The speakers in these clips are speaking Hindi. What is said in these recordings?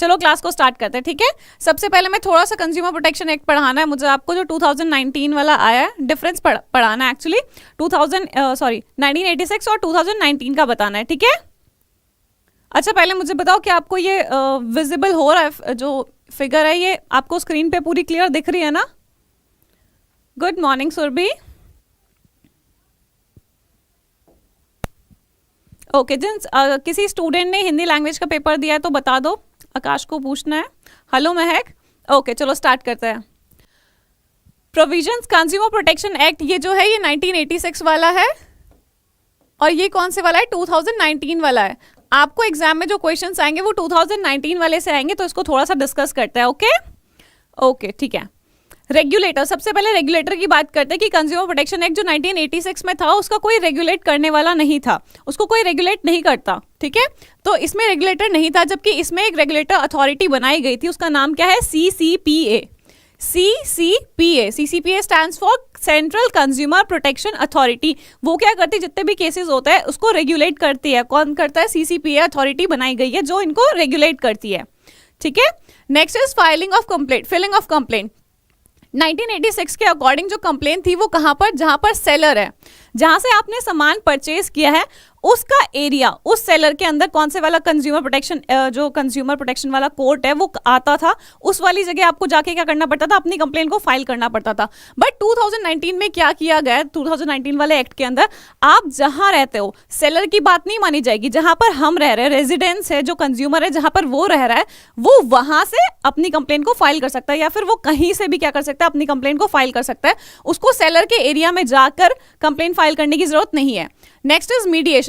चलो क्लास को स्टार्ट करते हैं, ठीक है। सबसे पहले मैं थोड़ा सा कंज्यूमर प्रोटेक्शन एक्ट पढ़ाना है मुझे आपको, जो 2019 वाला आया है, डिफरेंस पढ़ाना है एक्चुअली। 1986 और 2019 का बताना है, ठीक है। अच्छा पहले मुझे बताओ कि आपको ये विजिबल हो रहा है, जो फिगर है ये आपको स्क्रीन पे पूरी क्लियर दिख रही है ना? Good morning Surabhi. ओके किसी स्टूडेंट ने हिंदी लैंग्वेज का पेपर दिया है तो बता दो, आकाश को पूछना है। हेलो महक। ओके चलो स्टार्ट करते हैं। प्रोविजंस कंज्यूमर प्रोटेक्शन एक्ट, ये जो है ये 1986 वाला है और ये कौन से वाला है? 2019 वाला है। आपको एग्जाम में जो क्वेश्चंस आएंगे वो 2019 वाले से आएंगे, तो इसको थोड़ा सा डिस्कस करते हैं। ओके ओके ठीक है। रेगुलेटर, सबसे पहले रेगुलेटर की बात करते हैं कि कंज्यूमर प्रोटेक्शन एक्ट जो 1986 में था उसका कोई रेगुलेट करने वाला नहीं था, उसको कोई रेगुलेट नहीं करता, ठीक है। तो इसमें रेगुलेटर नहीं था, जबकि इसमें एक रेगुलेटर अथॉरिटी बनाई गई थी, उसका नाम क्या है? CCPA। CCPA stands for central consumer protection authority. वो क्या करती है? जितने भी केसेस होते हैं उसको रेगुलेट करती है। कौन करता है? CCPA अथॉरिटी बनाई गई है जो इनको रेगुलेट करती है, ठीक है। Next is filing of complaint. 1986 के अकॉर्डिंग जो कंप्लेंट थी वो कहां पर? जहां पर सेलर है, जहां से आपने सामान परचेज किया है उसका एरिया, उस सेलर के अंदर कौन से वाला कंज्यूमर प्रोटेक्शन वाला कोर्ट है वो आता था, उस वाली जगह आपको जाके क्या करना पड़ता था? अपनी कंप्लेंट को फाइल करना पड़ता था। बट 2019 में क्या किया गया? 2019 वाले एक्ट के अंदर आप जहां रहते हो सेलर की बात नहीं मानी जाएगी। जहां पर हम रह रहे हैं, रेजिडेंस है, जो कंज्यूमर है जहां पर वो रह रहा है, वो वहां से अपनी कंप्लेंट को फाइल कर सकता है, या फिर वो कहीं से भी क्या कर सकता है? अपनी कंप्लेंट को फाइल कर सकता है। उसको सेलर के एरिया में जाकर कंप्लेंट फाइल करने की जरूरत नहीं है। नेक्स्ट इज मीडिएशन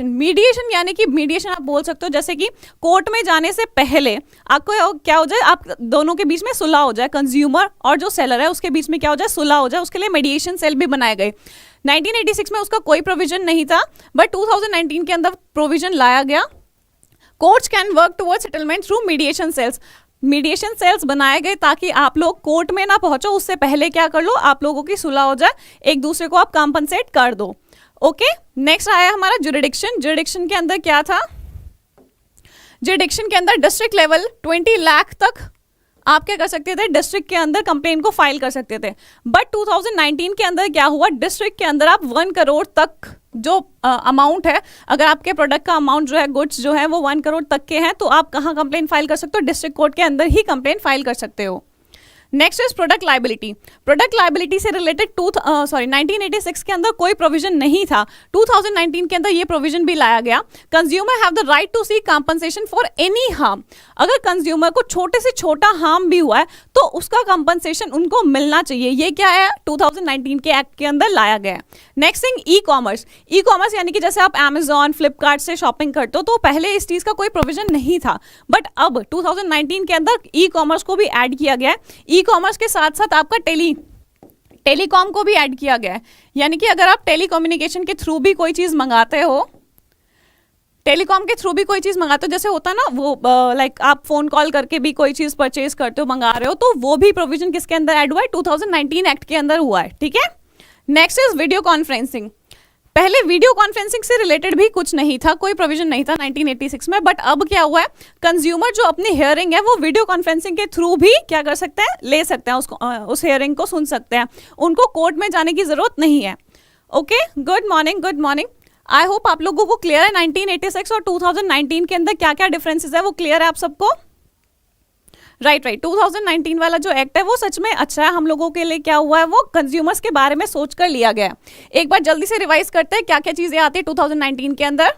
यानी कि मीडिएशन आप बोल सकते हो जैसे कि कोर्ट में जाने से पहले आपको क्या हो जाए? आप दोनों के बीच में सुलह हो जाए, कंज्यूमर और जो सेलर है उसके बीच में क्या हो जाए? सुलह हो जाए। उसके लिए मीडिएशन सेल भी बनाए गए। 1986 में उसका कोई प्रोविजन नहीं था, बट 2019 के अंदर प्रोविजन लाया गया। Courts can work towards settlement through mediation cells बनाए गए ताकि आप लोग कोर्ट में ना पहुंचो, उससे पहले क्या कर लो? आप लोगों की सुलह हो जाए, एक दूसरे को आप कॉम्पनसेट कर दो। ओके नेक्स्ट आया हमारा जुरिडिक्शन के अंदर क्या था? जुरिडिक्शन के अंदर डिस्ट्रिक्ट लेवल 20 लाख तक आप क्या कर सकते थे? डिस्ट्रिक्ट के अंदर कंप्लेंट को फाइल कर सकते थे। बट 2019 के अंदर क्या हुआ? डिस्ट्रिक्ट के अंदर आप 1 करोड़ तक जो अमाउंट है, अगर आपके प्रोडक्ट का अमाउंट जो है, गुड्स जो है वो 1 करोड़ तक के हैं, तो आप कहाँ कंप्लेंट फाइल कर सकते हो? डिस्ट्रिक्ट कोर्ट के अंदर ही कंप्लेंट फाइल कर सकते हो। नेक्स्ट इज प्रोडक्ट लाइबिलिटी से रिलेटेड 1986 के अंदर कोई प्रोविजन नहीं था। 2019 के अंदर ये प्रोविजन भी लाया गया। Consumer have the right to seek compensation for any harm. अगर कंज्यूमर को छोटे से छोटा हार्म भी हुआ है तो उसका कंपनसेशन उनको मिलना चाहिए। ये क्या है? 2019 के एक्ट के अंदर लाया गया है। नेक्स्ट थिंग ई कॉमर्स यानी कि जैसे आप Amazon, फ्लिपकार्ट से शॉपिंग करते हो तो पहले इस चीज का कोई प्रोविजन नहीं था, बट अब 2019 के अंदर ई कॉमर्स को भी ऐड किया गया है। ई कॉमर्स के साथ साथ आपका टेलीकॉम को भी ऐड किया गया है। यानी कि अगर आप टेलीकम्युनिकेशन के थ्रू भी कोई चीज मंगाते हो, जैसे होता है ना वो लाइक आप फोन कॉल करके भी कोई चीज परचेज करते हो, मंगा रहे हो, तो वो भी प्रोविजन किसके अंदर ऐड हुआ है? 2019 एक्ट के अंदर हुआ है, ठीक है। Next is video conferencing. पहले वीडियो कॉन्फ्रेंसिंग से रिलेटेड भी कुछ नहीं था, कोई प्रोविजन नहीं था 1986 में, बट अब क्या हुआ है? कंज्यूमर जो अपनी हियरिंग है वो वीडियो कॉन्फ्रेंसिंग के थ्रू भी क्या कर सकते हैं? ले सकते हैं, उसको उस हियरिंग को सुन सकते हैं। उनको कोर्ट में जाने की जरूरत नहीं है। Okay good morning. I hope आप लोगों को क्लियर है 1986 और 2019 के अंदर क्या क्या डिफरेंसेस है, वो क्लियर है आप सबको? राइट 2019 वाला जो एक्ट है वो सच में अच्छा है। हम लोगों के लिए क्या हुआ है? वो कंज्यूमर्स के बारे में सोचकर लिया गया है। एक बार जल्दी से रिवाइज करते हैं क्या क्या चीजें आती है 2019 के अंदर।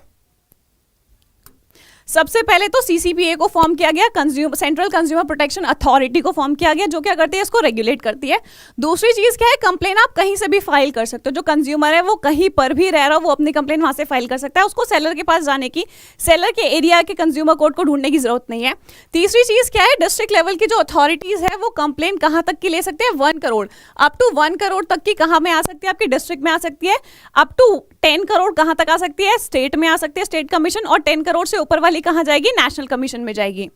सबसे पहले तो CCPA को फॉर्म किया गया, सेंट्रल कंज्यूमर प्रोटेक्शन अथॉरिटी को फॉर्म किया गया, जो क्या करती है? इसको रेगुलेट करती है। दूसरी चीज क्या है? कंप्लेन आप कहीं से भी फाइल कर सकते हो। जो कंज्यूमर है वो कहीं पर भी रह रहा हो वो अपनी कंप्लेन वहां से फाइल कर सकता है। उसको सेलर के पास जाने की, सेलर के एरिया के कंज्यूमर कोर्ट को ढूंढने की जरूरत नहीं है। तीसरी चीज क्या है? डिस्ट्रिक्ट लेवल की जो अथॉरिटीज है वो कंप्लेन कहां तक की ले सकते हैं? 1 करोड़, अप टू 1 करोड़ तक की कहां में आ सकती है? आपकी डिस्ट्रिक्ट में आ सकती है। अप टू 10 करोड़ कहां तक आ सकती है? स्टेट में आ सकती है, स्टेट कमीशन। और 10 करोड़ से ऊपर वाली कहां जाएगी? नेशनल कमीशन में जाएगी।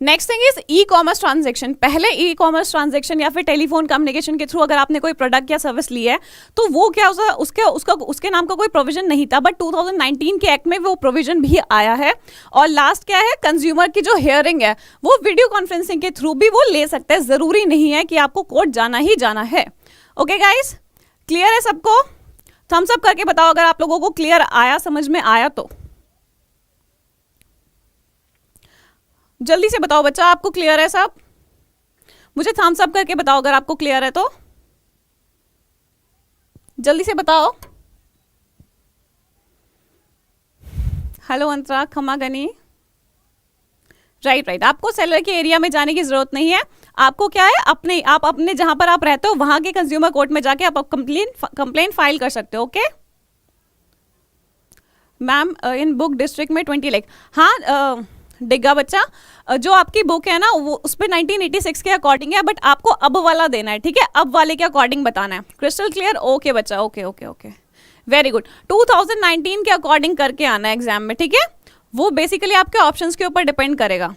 Next thing is e commerce transaction. पहले ई कॉमर्स ट्रांजेक्शन या फिर टेलीफोन कम्युनिकेशन के थ्रू अगर आपने कोई प्रोडक्ट या सर्विस ली है तो वो क्या उसके नाम का कोई प्रोविजन नहीं था, बट 2019 के एक्ट में वो प्रोविजन भी आया है। और लास्ट क्या है, कंज्यूमर की जो हियरिंग है वो वीडियो कॉन्फ्रेंसिंग के थ्रू भी वो ले सकते हैं, जरूरी नहीं है कि आपको कोर्ट जाना ही जाना है। ओके गाइस, क्लियर है सबको? थम्स अप करके बताओ अगर आप लोगों को क्लियर आया, समझ में आया तो। जल्दी से बताओ बच्चा, आपको क्लियर है सब? मुझे थम्स अप करके बताओ अगर आपको क्लियर है तो, जल्दी से बताओ। हेलो अंतरा, खमा गनी। राइट, आपको सेलर के एरिया में जाने की जरूरत नहीं है। आपको क्या है, आप अपने जहां पर आप रहते हो वहां के कंज्यूमर कोर्ट में जाके आप कंप्लेन फाइल कर सकते हो। Okay ma'am, in book district में 20 लाख। हाँ डिग्गा बच्चा, जो आपकी बुक है ना वो उस पर 1986 के अकॉर्डिंग है, बट आपको अब वाला देना है, ठीक है? अब वाले के अकॉर्डिंग बताना है। Crystal clear? ओके बच्चा, okay okay okay, very good. 2019 के अकॉर्डिंग करके आना है एग्जाम में, ठीक है? वो बेसिकली आपके ऑप्शंस के ऊपर डिपेंड करेगा।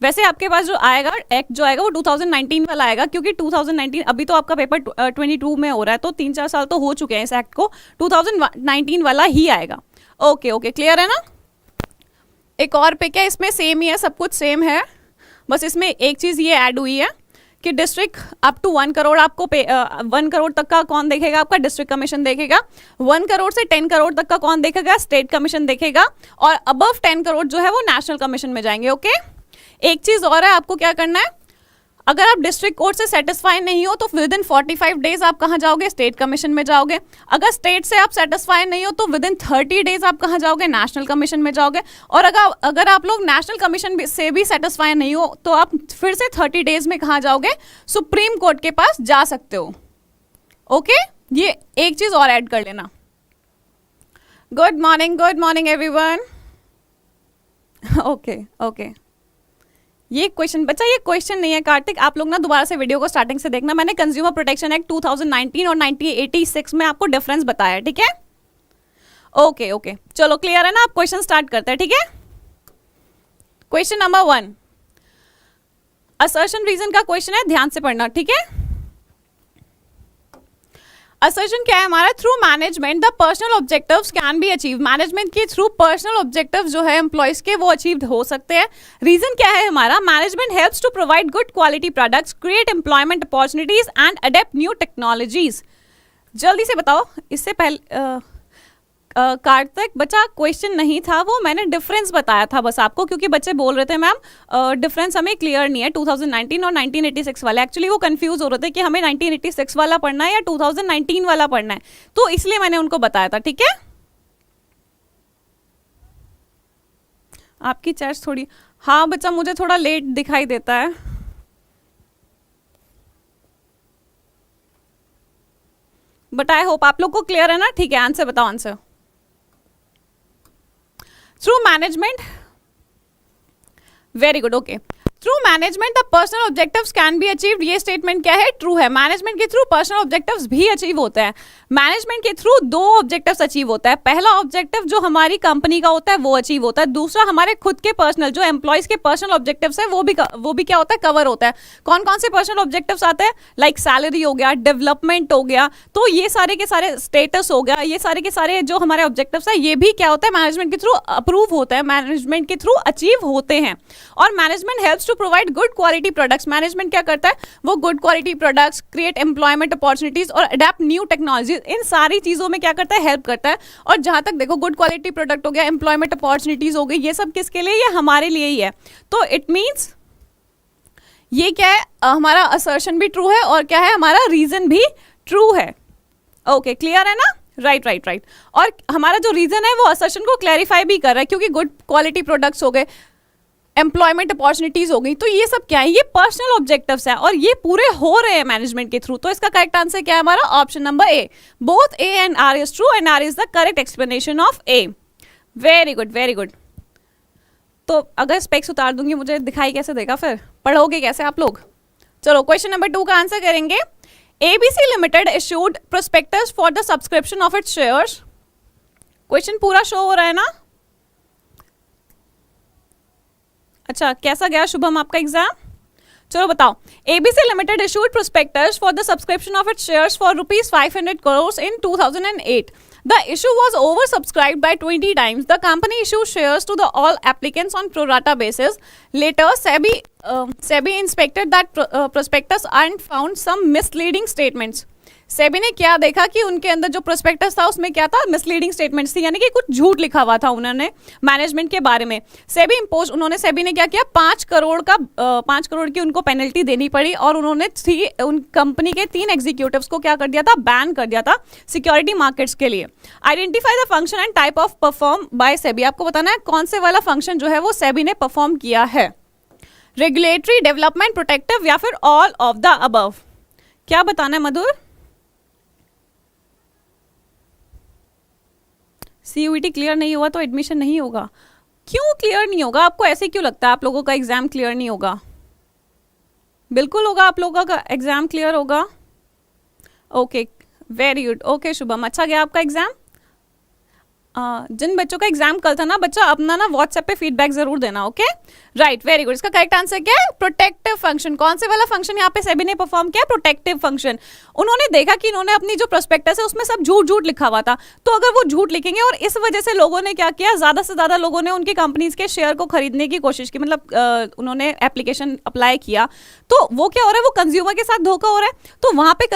वैसे आपके पास जो आएगा एक्ट जो आएगा वो 2019 वाला आएगा, क्योंकि 2019 अभी तो आपका पेपर 22 में हो रहा है, तो 3-4 साल तो हो चुके हैं इस एक्ट को। 2019 वाला ही आएगा। ओके ओके, क्लियर है ना? एक और पिक है, इसमें सेम ही है, सब कुछ सेम है, बस इसमें एक चीज़ ये ऐड हुई है कि डिस्ट्रिक्ट अप टू 1 करोड़ आपको 1 करोड़ तक का कौन देखेगा? आपका डिस्ट्रिक्ट कमीशन देखेगा। 1 करोड़ से 10 करोड़ तक का कौन देखेगा? स्टेट कमीशन देखेगा। और अबव 10 करोड़ जो है वो नेशनल कमीशन में जाएंगे। ओके, एक चीज़ और है, आपको क्या करना है, अगर आप डिस्ट्रिक्ट कोर्ट से सेटिस्फाई नहीं हो तो विद इन 45 डेज आप कहाँ जाओगे? स्टेट कमीशन में जाओगे। अगर स्टेट से आप सेटिस्फाई नहीं हो तो विद इन 30 डेज आप कहाँ जाओगे? नेशनल कमीशन में जाओगे। और अगर आप लोग नेशनल कमीशन से भी सेटिस्फाई नहीं हो तो आप फिर से 30 डेज में कहाँ जाओगे? सुप्रीम कोर्ट के पास जा सकते हो। ओके, ये एक चीज़ और ऐड कर लेना। Good morning everyone. Okay okay, ये क्वेश्चन बच्चा, ये क्वेश्चन नहीं है कार्तिक, आप लोग ना दोबारा से वीडियो को स्टार्टिंग से देखना। मैंने कंज्यूमर प्रोटेक्शन एक्ट 2019 और 1986 में आपको डिफरेंस बताया, ठीक है? ओके ओके, चलो क्लियर है ना? आप क्वेश्चन स्टार्ट करते हैं, ठीक है? क्वेश्चन नंबर 1 असर्शन रीजन का क्वेश्चन है, ध्यान से पढ़ना, ठीक है? असर्शन क्या है हमारा? Through management the personal objectives can be achieve. Management के थ्रू पर्सनल ऑब्जेक्टिव्स जो है एम्प्लॉयज के वो अचीव हो सकते हैं। रीजन क्या है हमारा? Management helps to provide good quality products, create employment opportunities and adapt new technologies. जल्दी से बताओ, इससे पहले कार्तिक बच्चा क्वेश्चन नहीं था वो, मैंने डिफरेंस बताया था बस आपको, क्योंकि बच्चे बोल रहे थे मैम डिफरेंस हमें क्लियर नहीं है 2019 और 1986 वाला। एक्चुअली वो कंफ्यूज हो रहे थे कि हमें 1986 वाला पढ़ना है या 2019 वाला पढ़ना है, तो इसलिए मैंने उनको बताया था, ठीक है? आपकी चैट थोड़ी, हाँ बच्चा मुझे थोड़ा लेट दिखाई देता है, बट आई होप आप लोग को क्लियर है ना? ठीक है, आंसर बताओ, answer. Through management, very good, okay. Through management the personal objectives can be achieved, ये स्टेटमेंट क्या है? ट्रू है। मैनेजमेंट के थ्रू पर्सनल ऑब्जेक्टिव्स भी अचीव होते हैं। मैनेजमेंट के थ्रू 2 ऑब्जेक्टिव्स अचीव होता है। पहला ऑब्जेक्टिव जो हमारी कंपनी का होता है वो अचीव होता है, दूसरा हमारे खुद के पर्सनल जो एम्प्लॉयज के पर्सनल ऑब्जेक्टिव्स है वो भी क्या होता है? कवर होता है। कौन कौन से पर्सनल ऑब्जेक्टिव्स आते हैं? लाइक सैलरी हो गया, डेवलपमेंट हो गया, तो ये सारे के सारे स्टेटस हो गया, ये सारे के सारे जो हमारे ऑब्जेक्टिव्स है ये भी क्या होता है? मैनेजमेंट के थ्रू अप्रूव होता है, मैनेजमेंट के थ्रू अचीव होते हैं। और management helps to provide good quality products. Management क्या करता है? वो good quality products, create employment opportunities और अडेप्ट न्यू टेक्नोलॉजीज, इन सारी चीजों में क्या करता है? हेल्प करता है। और जहां तक देखो गुड क्वालिटी प्रोडक्ट हो गया, एम्प्लॉयमेंट अपॉर्चुनिटीज हो गई, ये सब किसके लिए? ये हमारे लिए ही है। तो इट मीन्स ये क्या है? हमारा असर्शन भी ट्रू है और क्या है? हमारा रीजन भी ट्रू है। ओके, क्लियर है ना? राइट। और हमारा जो रीजन है वो असर्शन को क्लैरिफाई भी कर रहा है, क्योंकि गुड क्वालिटी प्रोडक्ट्स हो गए, एम्प्लॉयमेंट अपॉर्चुनिटीज हो गई, तो ये सब क्या है? ये पर्सनल ऑब्जेक्टिव्स है और ये पूरे हो रहे हैं मैनेजमेंट के थ्रू। तो इसका करेक्ट आंसर क्या है हमारा? Option number A. Both A and R is true and R is the correct explanation of A. Very good. तो अगर स्पेक्स उतार दूंगी मुझे दिखाई कैसे देगा? फिर पढ़ोगे कैसे आप लोग? चलो क्वेश्चन नंबर 2 का आंसर करेंगे। ABC limited issued prospectus for the subscription of its shares. Question पूरा शो हो रहा है ना? अच्छा, कैसा गया शुभम आपका एग्जाम? चलो बताओ। ABC Limited issued prospectus for the subscription of its shares for rupees 500 crores in 2008. The issue was oversubscribed by 20 times. The company issued shares to the all applicants on pro rata basis. Later, SEBI inspected that prospectus and found some misleading statements. SEBI ने क्या देखा कि उनके अंदर जो प्रोस्पेक्टस था उसमें क्या था, मिसलीडिंग स्टेटमेंट्स थी, यानी कि कुछ झूठ लिखा हुआ था उन्होंने मैनेजमेंट के बारे में। सेबी ने क्या किया, 5 करोड़ की उनको पेनल्टी देनी पड़ी और उन्होंने उन कंपनी के 3 एग्जीक्यूटिव्स को क्या कर दिया था, बैन कर दिया था सिक्योरिटी मार्केट्स के लिए। Identify the function and type of perform by SEBI. आपको बताना है कौन से वाला फंक्शन जो है वो सेबी ने परफॉर्म किया है, रेगुलेटरी, डेवलपमेंट, प्रोटेक्टिव या फिर ऑल ऑफ द अबव। क्या बताना है मधुर? CUET क्लियर नहीं हुआ तो एडमिशन नहीं होगा। क्यों क्लियर नहीं होगा? आपको ऐसे क्यों लगता है आप लोगों का एग्जाम क्लियर नहीं होगा? बिल्कुल होगा, आप लोगों का एग्जाम क्लियर होगा। Okay, very good. Okay Shubham, अच्छा गया आपका एग्जाम। जिन बच्चों का एग्जाम कल था ना बच्चा, अपना ना व्हाट्सएप पे फीडबैक जरूर देना। Okay right, very good. इसका करेक्ट आंसर क्या है? Protective function. कौन से वाला फंक्शन यहाँ पे सेबी ने परफॉर्म किया? Protective function. उन्होंने देखा कि इन्होंने अपनी जो प्रोस्पेक्टस है उसमें सब झूठ लिखा हुआ था, तो अगर वो झूठ लिखेंगे और इस वजह से लोगों ने क्या किया, ज्यादा से ज्यादा लोगों ने उनकी कंपनीज के शेयर को खरीदने की कोशिश की, मतलब उन्होंने एप्लीकेशन अप्लाई किया, तो वो क्या हो रहा है, वो कंज्यूमर के साथ धोखा हो रहा है। तो वहां पे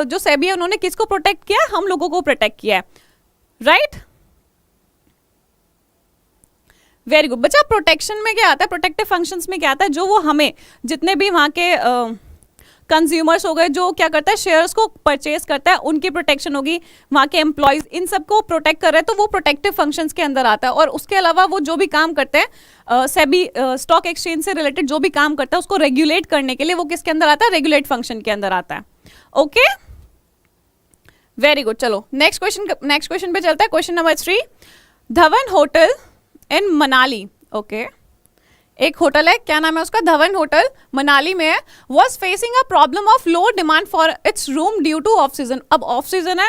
जो सेबी है उन्होंने किसको प्रोटेक्ट किया? हम लोगों को प्रोटेक्ट किया है। राइट, वेरी गुड बच्चा। प्रोटेक्शन में क्या आता है, प्रोटेक्टिव फंक्शंस में क्या आता है, जो वो हमें जितने भी वहाँ के कंज्यूमर्स हो गए, जो क्या करता है शेयर्स को परचेज करता है, उनकी प्रोटेक्शन होगी, वहाँ के एम्प्लॉयज, इन सबको प्रोटेक्ट कर रहे हैं, तो वो प्रोटेक्टिव फंक्शंस के अंदर आता है। और उसके अलावा वो जो भी काम करते हैं, सेबी स्टॉक एक्सचेंज से रिलेटेड जो भी काम करता है उसको रेगुलेट करने के लिए वो किसके अंदर आता है? रेगुलेट फंक्शन के अंदर आता है। Okay very good. चलो नेक्स्ट क्वेश्चन पे चलता है। Question number 3, Dhawan hotel in Manali. Okay, एक होटल है, क्या नाम है उसका? धवन होटल, मनाली में है। Was facing a problem of low demand for its room due two off season. अब ऑफ सीजन है,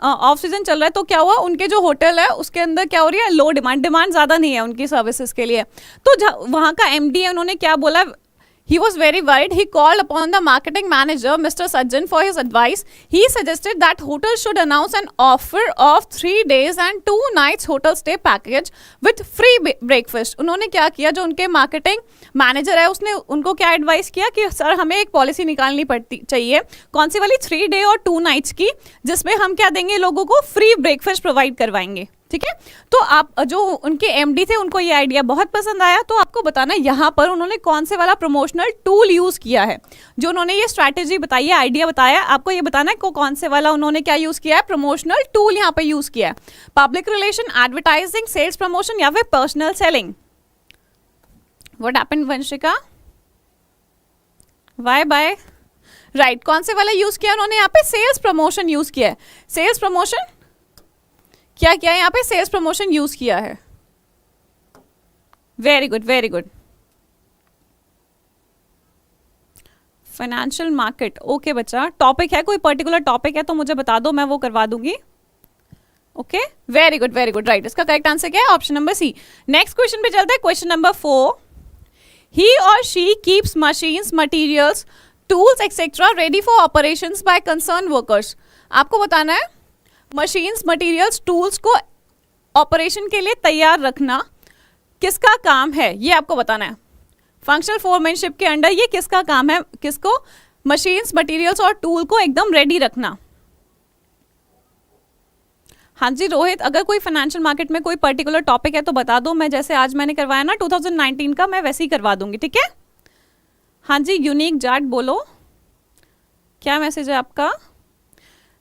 ऑफ सीजन चल रहा है, तो क्या हुआ, उनके जो होटल है उसके अंदर क्या हो रही है, लो डिमांड ज्यादा नहीं है उनकी सर्विसेज के लिए। तो वहां का MD है, उन्होंने क्या बोला, he was very worried. He called upon the marketing manager, Mr. Sajjan, for his advice. He suggested that hotels should announce an offer of 3 days and 2 nights hotel stay package with free breakfast. उन्होंने क्या किया, जो उनके मार्केटिंग मैनेजर है उसने उनको क्या एडवाइस किया कि सर हमें एक पॉलिसी निकालनी पड़ती चाहिए, कौन सी वाली, 3 डे और 2 नाइट्स की, जिसमें हम क्या देंगे, लोगों को फ्री ब्रेकफास्ट प्रोवाइड करवाएंगे। ठीक है, तो आप जो उनके MD थे उनको ये आइडिया बहुत पसंद आया। तो आपको बताना यहाँ पर उन्होंने कौन से वाला प्रमोशनल टूल यूज किया है, जो उन्होंने ये स्ट्रैटेजी बताई है, आइडिया बताया, आपको ये बताना है कौन से वाला उन्होंने क्या यूज किया है, प्रमोशनल टूल यहाँ पे यूज किया है। Public relation, advertising, sales promotion या फिर personal selling. What happened Vanshika? By right, कौन से वाला यूज किया उन्होंने यहाँ पे? सेल्स प्रमोशन यूज किया है। सेल्स प्रमोशन क्या किया है यहाँ पे? सेल्स प्रमोशन यूज किया है। Very good very good. Financial market, okay बच्चा, टॉपिक है, कोई पर्टिकुलर टॉपिक है तो मुझे बता दो, मैं वो करवा दूंगी। ओके वेरी गुड राइट, इसका करेक्ट आंसर क्या है? Option number C. Next question पे चलते हैं। क्वेश्चन नंबर 4, ही और she keeps machines, materials, tools etcetera ready for operations by concern workers. आपको बताना है मशीन्स, मटेरियल्स, टूल्स को ऑपरेशन के लिए तैयार रखना किसका काम है, ये आपको बताना है। फंक्शनल फोरमैनशिप के अंडर ये किसका काम है, किसको मशीन्स, मटेरियल्स और टूल को एकदम रेडी रखना। हाँ जी रोहित, अगर कोई फाइनेंशियल मार्केट में कोई पर्टिकुलर टॉपिक है तो बता दो, मैं जैसे आज मैंने करवाया ना 2019 का, मैं वैसे ही करवा दूंगी। ठीक है, हाँ जी यूनिक जाट बोलो, क्या मैसेज है आपका?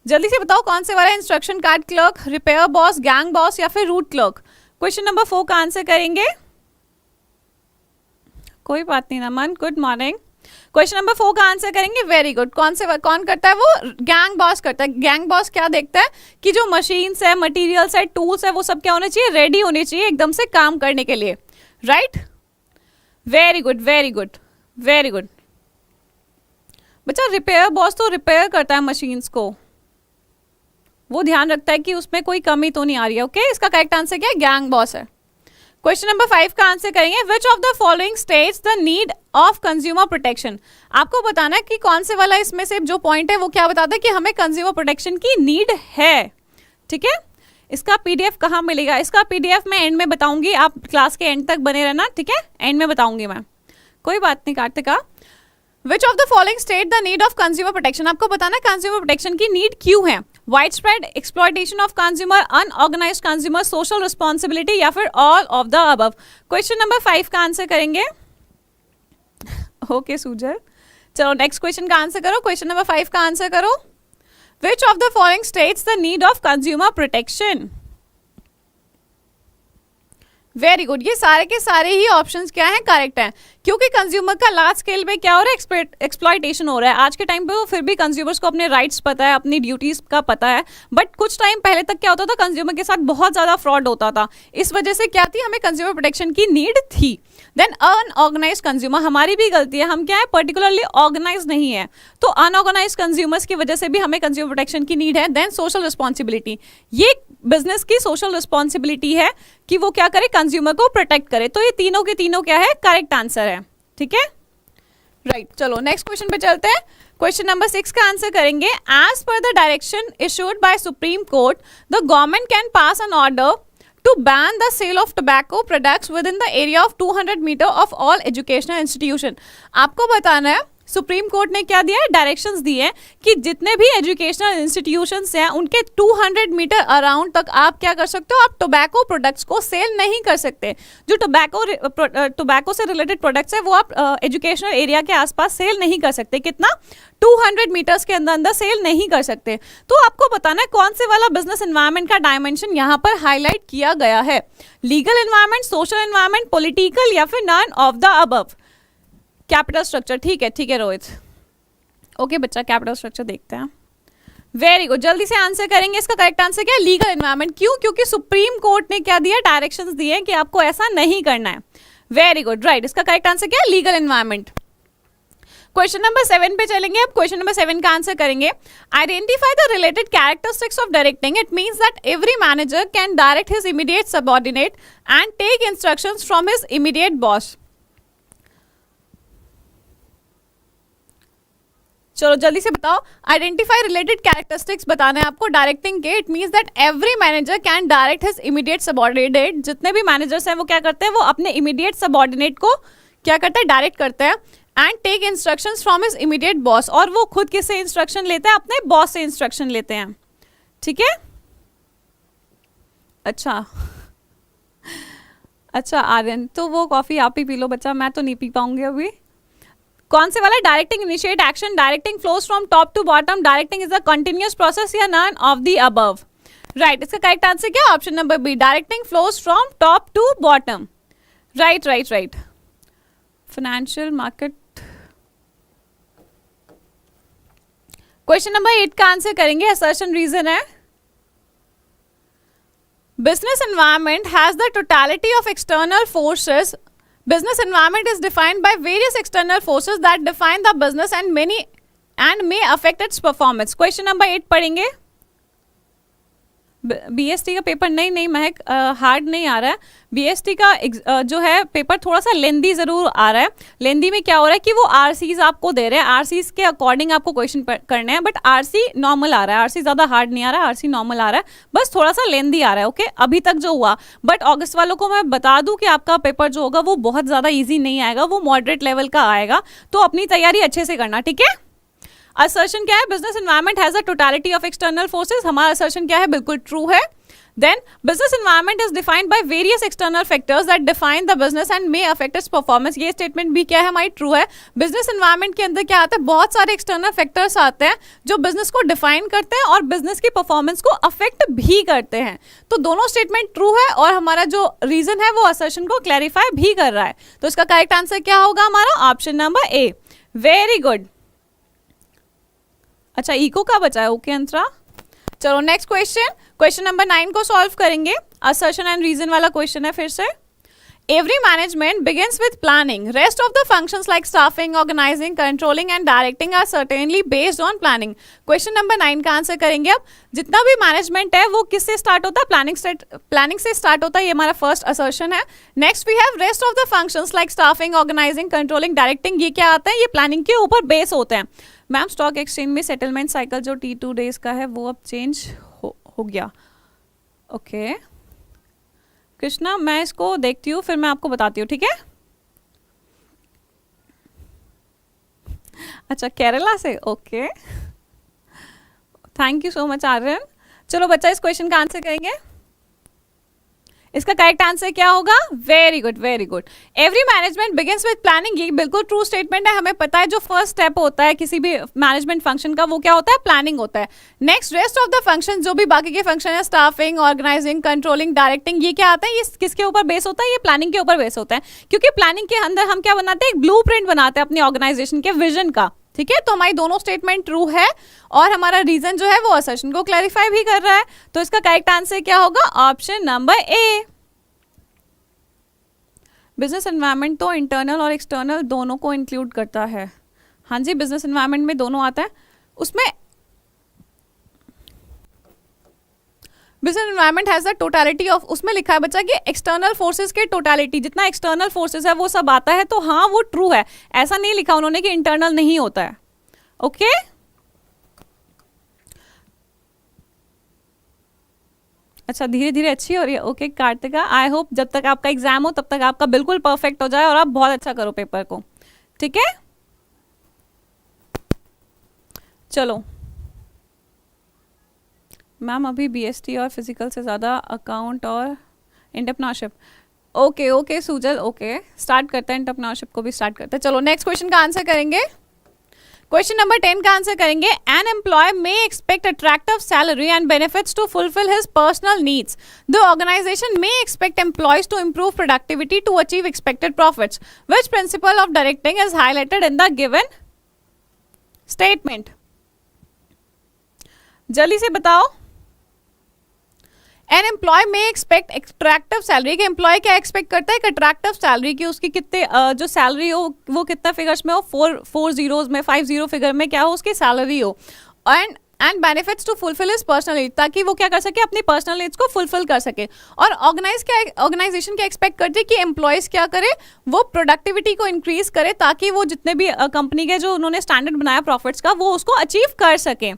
जल्दी से बताओ कौन से वाला, instruction card clerk, repair boss, gang boss या फिर रूट क्लर्क। क्वेश्चन नंबर 4 का आंसर करेंगे। कोई बात नहीं नमन, गुड मॉर्निंग। क्वेश्चन नंबर 4 का आंसर करेंगे। Very good. कौन करता है वो? गैंग बॉस करता है। गैंग बॉस क्या देखता है कि जो मशीन्स है, मटेरियल्स है, टूल्स है, वो सब क्या होने चाहिए, रेडी होने चाहिए एकदम से काम करने के लिए। राइट, वेरी गुड बच्चा। रिपेयर बॉस तो रिपेयर करता है मशीन्स को, वो ध्यान रखता है कि उसमें कोई कमी तो नहीं आ रही है। ओके, इसका करेक्ट आंसर क्या है? गैंग बॉस है। क्वेश्चन नंबर 5 का आंसर करेंगे, विच of the following states the need of consumer protection. आपको बताना है कि कौन से वाला इसमें से जो पॉइंट है वो क्या बताता है कि हमें कंज्यूमर प्रोटेक्शन की नीड है। ठीक है, इसका पीडीएफ कहाँ मिलेगा, इसका पीडीएफ मैं एंड में बताऊंगी, आप क्लास के एंड तक बने रहना। ठीक है, एंड में बताऊंगी मैं, कोई बात नहीं Kartika. Which of the following state the need of consumer protection, आपको बताना है कंज्यूमर प्रोटेक्शन की नीड क्यों है। Widespread exploitation of consumer, unorganised consumer, social responsibility, या फिर all of the above. Question number 5 का आंसर करेंगे। ओके सुजल, चलो नेक्स्ट क्वेश्चन का आंसर करो। क्वेश्चन नंबर 5 का आंसर करो, which of the following states the need of consumer protection. Very good, ये सारे के सारे ही ऑप्शंस क्या हैं, करेक्ट हैं, क्योंकि कंज्यूमर का लार्ज स्केल पे क्या हो रहा है, एक्सप्लॉयटेशन हो रहा है। आज के टाइम पे तो फिर भी कंज्यूमर्स को अपने राइट्स पता है, अपनी ड्यूटीज का पता है, बट कुछ टाइम पहले तक क्या होता था, कंज्यूमर के साथ बहुत ज़्यादा फ्रॉड होता था। इस वजह से क्या थी, हमें कंज्यूमर प्रोटेक्शन की नीड थी। देन अनऑर्गेनाइज कंज्यूमर, हमारी भी गलती है, हम क्या है पर्टिकुलरली ऑर्गेनाइज नहीं है, तो अनऑर्गेनाइज कंज्यूमर्स की वजह से भी हमें कंज्यूमर प्रोटेक्शन की नीड है। देन सोशल रिस्पॉन्सिबिलिटी, ये बिजनेस की सोशल रिस्पॉन्सिबिलिटी है कि वो क्या करे, कंज्यूमर को प्रोटेक्ट करे। तो ये तीनों के तीनों क्या है, करेक्ट आंसर है। ठीक है, राइट, चलो नेक्स्ट क्वेश्चन पे चलते हैं। क्वेश्चन नंबर 6 का आंसर करेंगे, as per the direction issued by Supreme Court the government can pass an order to ban the sale of tobacco products within the area of 200 meter of all educational institution। आपको बताना है सुप्रीम कोर्ट ने क्या दिया है, डायरेक्शंस दिए हैं कि जितने भी एजुकेशनल इंस्टीट्यूशंस हैं उनके 200 मीटर अराउंड तक आप क्या कर सकते हो, आप टोबैको प्रोडक्ट्स को सेल नहीं कर सकते। जो टोबैको से रिलेटेड प्रोडक्ट्स है वो आप एजुकेशनल एरिया के आसपास सेल नहीं कर सकते। कितना, 200 मीटर्स के अंदर अंदर सेल नहीं कर सकते। तो आपको बताना है कौन से वाला बिजनेस एनवायरनमेंट का डायमेंशन यहाँ पर हाईलाइट किया गया है, legal environment, social environment, political, या फिर none of the above. Capital structure, ठीक है रोहित, ओके बच्चा, कैपिटल स्ट्रक्चर देखते हैं। वेरी गुड, जल्दी से आंसर करेंगे। इसका करेक्ट आंसर क्या है, लीगल एनवायरनमेंट। क्यों, क्योंकि सुप्रीम कोर्ट ने क्या दिया, डायरेक्शंस दिए हैं कि आपको ऐसा नहीं करना है। वेरी गुड, राइट, इसका करेक्ट आंसर क्या है, लीगल एनवायरनमेंट। क्वेश्चन नंबर 7 पे चलेंगे। अब क्वेश्चन नंबर 7 का आंसर करेंगे, identify the related characteristics of directing. It means that every manager can direct his immediate subordinate and take instructions from his immediate boss. चलो जल्दी से बताओ, आइडेंटिफाई रिलेटेड कैरेक्टरिस्टिक्स बताना है आपको डायरेक्टिंग के। It means that every manager can direct his immediate subordinate. जितने भी मैनेजर्स हैं वो क्या करते हैं, वो अपने इमीडिएट सबऑर्डिनेट को क्या करते हैं, डायरेक्ट करते हैं। And take instructions from his immediate boss, और वो खुद किससे इंस्ट्रक्शन लेते हैं, अपने बॉस से इंस्ट्रक्शन लेते हैं। ठीक है, अच्छा आर्यन, तो वो कॉफी आप ही पी लो बच्चा, मैं तो नहीं पी पाऊंगी अभी। कौन से वाला, directing initiate action, directing flows from top to bottom, directing is a continuous process, या none of the above. Right, इसका करेक्ट आंसर क्या, option number B, directing flows from top to bottom. Right, financial market. Question number 8 का आंसर करेंगे, असर्शन रीजन है, business environment has the totality of external forces. Business environment is defined by various external forces that define the business and may affect its performance. Question number 8 पढ़ेंगे। बीएसटी का पेपर नहीं महक, हार्ड नहीं आ रहा है। बीएसटी का जो है पेपर थोड़ा सा लेंदी जरूर आ रहा है। लेंदी में क्या हो रहा है कि वो आरसीज आपको दे रहे हैं, आरसीज के अकॉर्डिंग आपको क्वेश्चन करने हैं, बट आरसी नॉर्मल आ रहा है, आरसी ज्यादा हार्ड नहीं आ रहा है, आरसी नॉर्मल आ रहा है, बस थोड़ा सा लेंदी आ रहा है। ओके, अभी तक जो हुआ, बट अगस्त वालों को मैं बता दूं कि आपका पेपर जो होगा वो बहुत ज्यादा ईजी नहीं आएगा, वो मॉडरेट लेवल का आएगा, तो अपनी तैयारी अच्छे से करना। ठीक है, असर्शन क्या है, business environment has a totality of external forces, हमारा असर्शन क्या है, बिल्कुल ट्रू है। Then business environment is defined by various external factors that define the business and may affect its performance. ये स्टेटमेंट भी क्या है, हमारी ट्रू है। बिजनेस एनवायरनमेंट के अंदर क्या आता है, बहुत सारे एक्सटर्नल फैक्टर्स आते हैं जो बिजनेस को डिफाइन करते हैं और बिजनेस की परफॉर्मेंस को अफेक्ट भी करते हैं। तो दोनों स्टेटमेंट ट्रू है और हमारा जो रीजन है वो असर्शन को क्लैरिफाई भी कर रहा है। तो इसका करेक्ट आंसर क्या होगा हमारा, ऑप्शन नंबर ए। Very good. अच्छा, इको का बचा है, ओके अंतरा। चलो नेक्स्ट क्वेश्चन, क्वेश्चन नंबर 9 को सॉल्व करेंगे। असर्शन एंड रीजन वाला क्वेश्चन है फिर से। Every management begins with planning. Rest of the functions like staffing, organizing, controlling and directing are certainly based on planning. Question number 9 का आंसर करेंगे अब. जितना भी मैनेजमेंट है वो किससे स्टार्ट होता है? प्लानिंग से स्टार्ट होता है. ये हमारा फर्स्ट असर्शन है. Next we have rest of the functions like staffing, organising, controlling, directing. ये क्या आता है? ये प्लानिंग के ऊपर बेस होते हैं. मैम स्टॉक एक्सचेंज में सेटलमेंट साइकिल जो T2 डेज का है वो अब चेंज हो गया. ओके कृष्णा, मैं इसको देखती हूँ फिर मैं आपको बताती हूँ, ठीक है? अच्छा केरला से, okay thank you so much Aryan. चलो बच्चा इस क्वेश्चन का आंसर करेंगे. इसका करेक्ट आंसर क्या होगा? Very good very good. Every management begins with planning. ये बिल्कुल ट्रू स्टेटमेंट है. हमें पता है जो फर्स्ट स्टेप होता है किसी भी मैनेजमेंट फंक्शन का वो क्या होता है? प्लानिंग होता है. Next rest of the function, जो भी बाकी के फंक्शन है, स्टाफिंग, ऑर्गेनाइजिंग, कंट्रोलिंग, डायरेक्टिंग, ये क्या आता है? ये किसके ऊपर बेस होता है? ये प्लानिंग के ऊपर बेस होता है. क्योंकि प्लानिंग के अंदर हम क्या बनाते हैं? एक ब्लूप्रिंट बनाते हैं अपनी ऑर्गेनाइजेशन के विजन का. ठीक है, तो हमारी दोनों स्टेटमेंट ट्रू है और हमारा रीजन जो है वो असर्शन को क्लैरिफाई भी कर रहा है. तो इसका करेक्ट आंसर क्या होगा? ऑप्शन नंबर ए. बिजनेस एनवायरनमेंट तो इंटरनल और एक्सटर्नल दोनों को इंक्लूड करता है. हाँ जी, बिजनेस एनवायरनमेंट में दोनों आता है. उसमें business environment has the totality of, उसमें लिखा है बच्चा कि एक्सटर्नल फोर्सेस के टोटलिटी, जितना एक्सटर्नल फोर्सेस है वो सब आता है. तो हाँ वो ट्रू है. ऐसा नहीं लिखा उन्होंने कि इंटरनल नहीं होता है. ओके अच्छा, धीरे धीरे अच्छी हो रही है. ओके कार्तिका, आई होप जब तक आपका एग्जाम हो तब तक आपका बिल्कुल परफेक्ट हो जाए और आप बहुत अच्छा करो पेपर को. ठीक है, चलो मैम अभी बीएसटी और फिजिकल से ज़्यादा अकाउंट और entrepreneurship. Okay okay Sujal, okay start करते हैं, एंटरप्रेन्योरशिप को भी स्टार्ट करते हैं. चलो नेक्स्ट क्वेश्चन का आंसर करेंगे. क्वेश्चन नंबर 10 का आंसर करेंगे. An employ may expect attractive salary and benefits to fulfil his personal needs. The organisation may expect employees to improve productivity to achieve expected profits. Which principle of directing is highlighted in the given statement? जल्दी से बताओ. एन एम्प्लॉय में एक्सपेक्ट अट्रैक्टिव सैलरी. के एम्प्लॉय क्या एक्सपेक्ट करता है? एक अट्रैक्टिव सैलरी की उसकी कितने जो सैलरी हो वो कितना फिगर्स में हो? 4 जीरोज में, 50 फिगर में क्या हो उसकी सैलरी हो. And benefits to fulfil his personal need, ताकि वो क्या कर सके? अपनी पर्सनल नीड्स को फुलफिल कर सके. और ऑर्गेनाइजेशन क्या एक्सपेक्ट करती है कि एम्प्लॉयज क्या करे? वो प्रोडक्टिविटी को इंक्रीज करे ताकि वो जितने भी कंपनी के जो उन्होंने स्टैंडर्ड बनाया प्रॉफिट्स का वो उसको अचीव कर सके.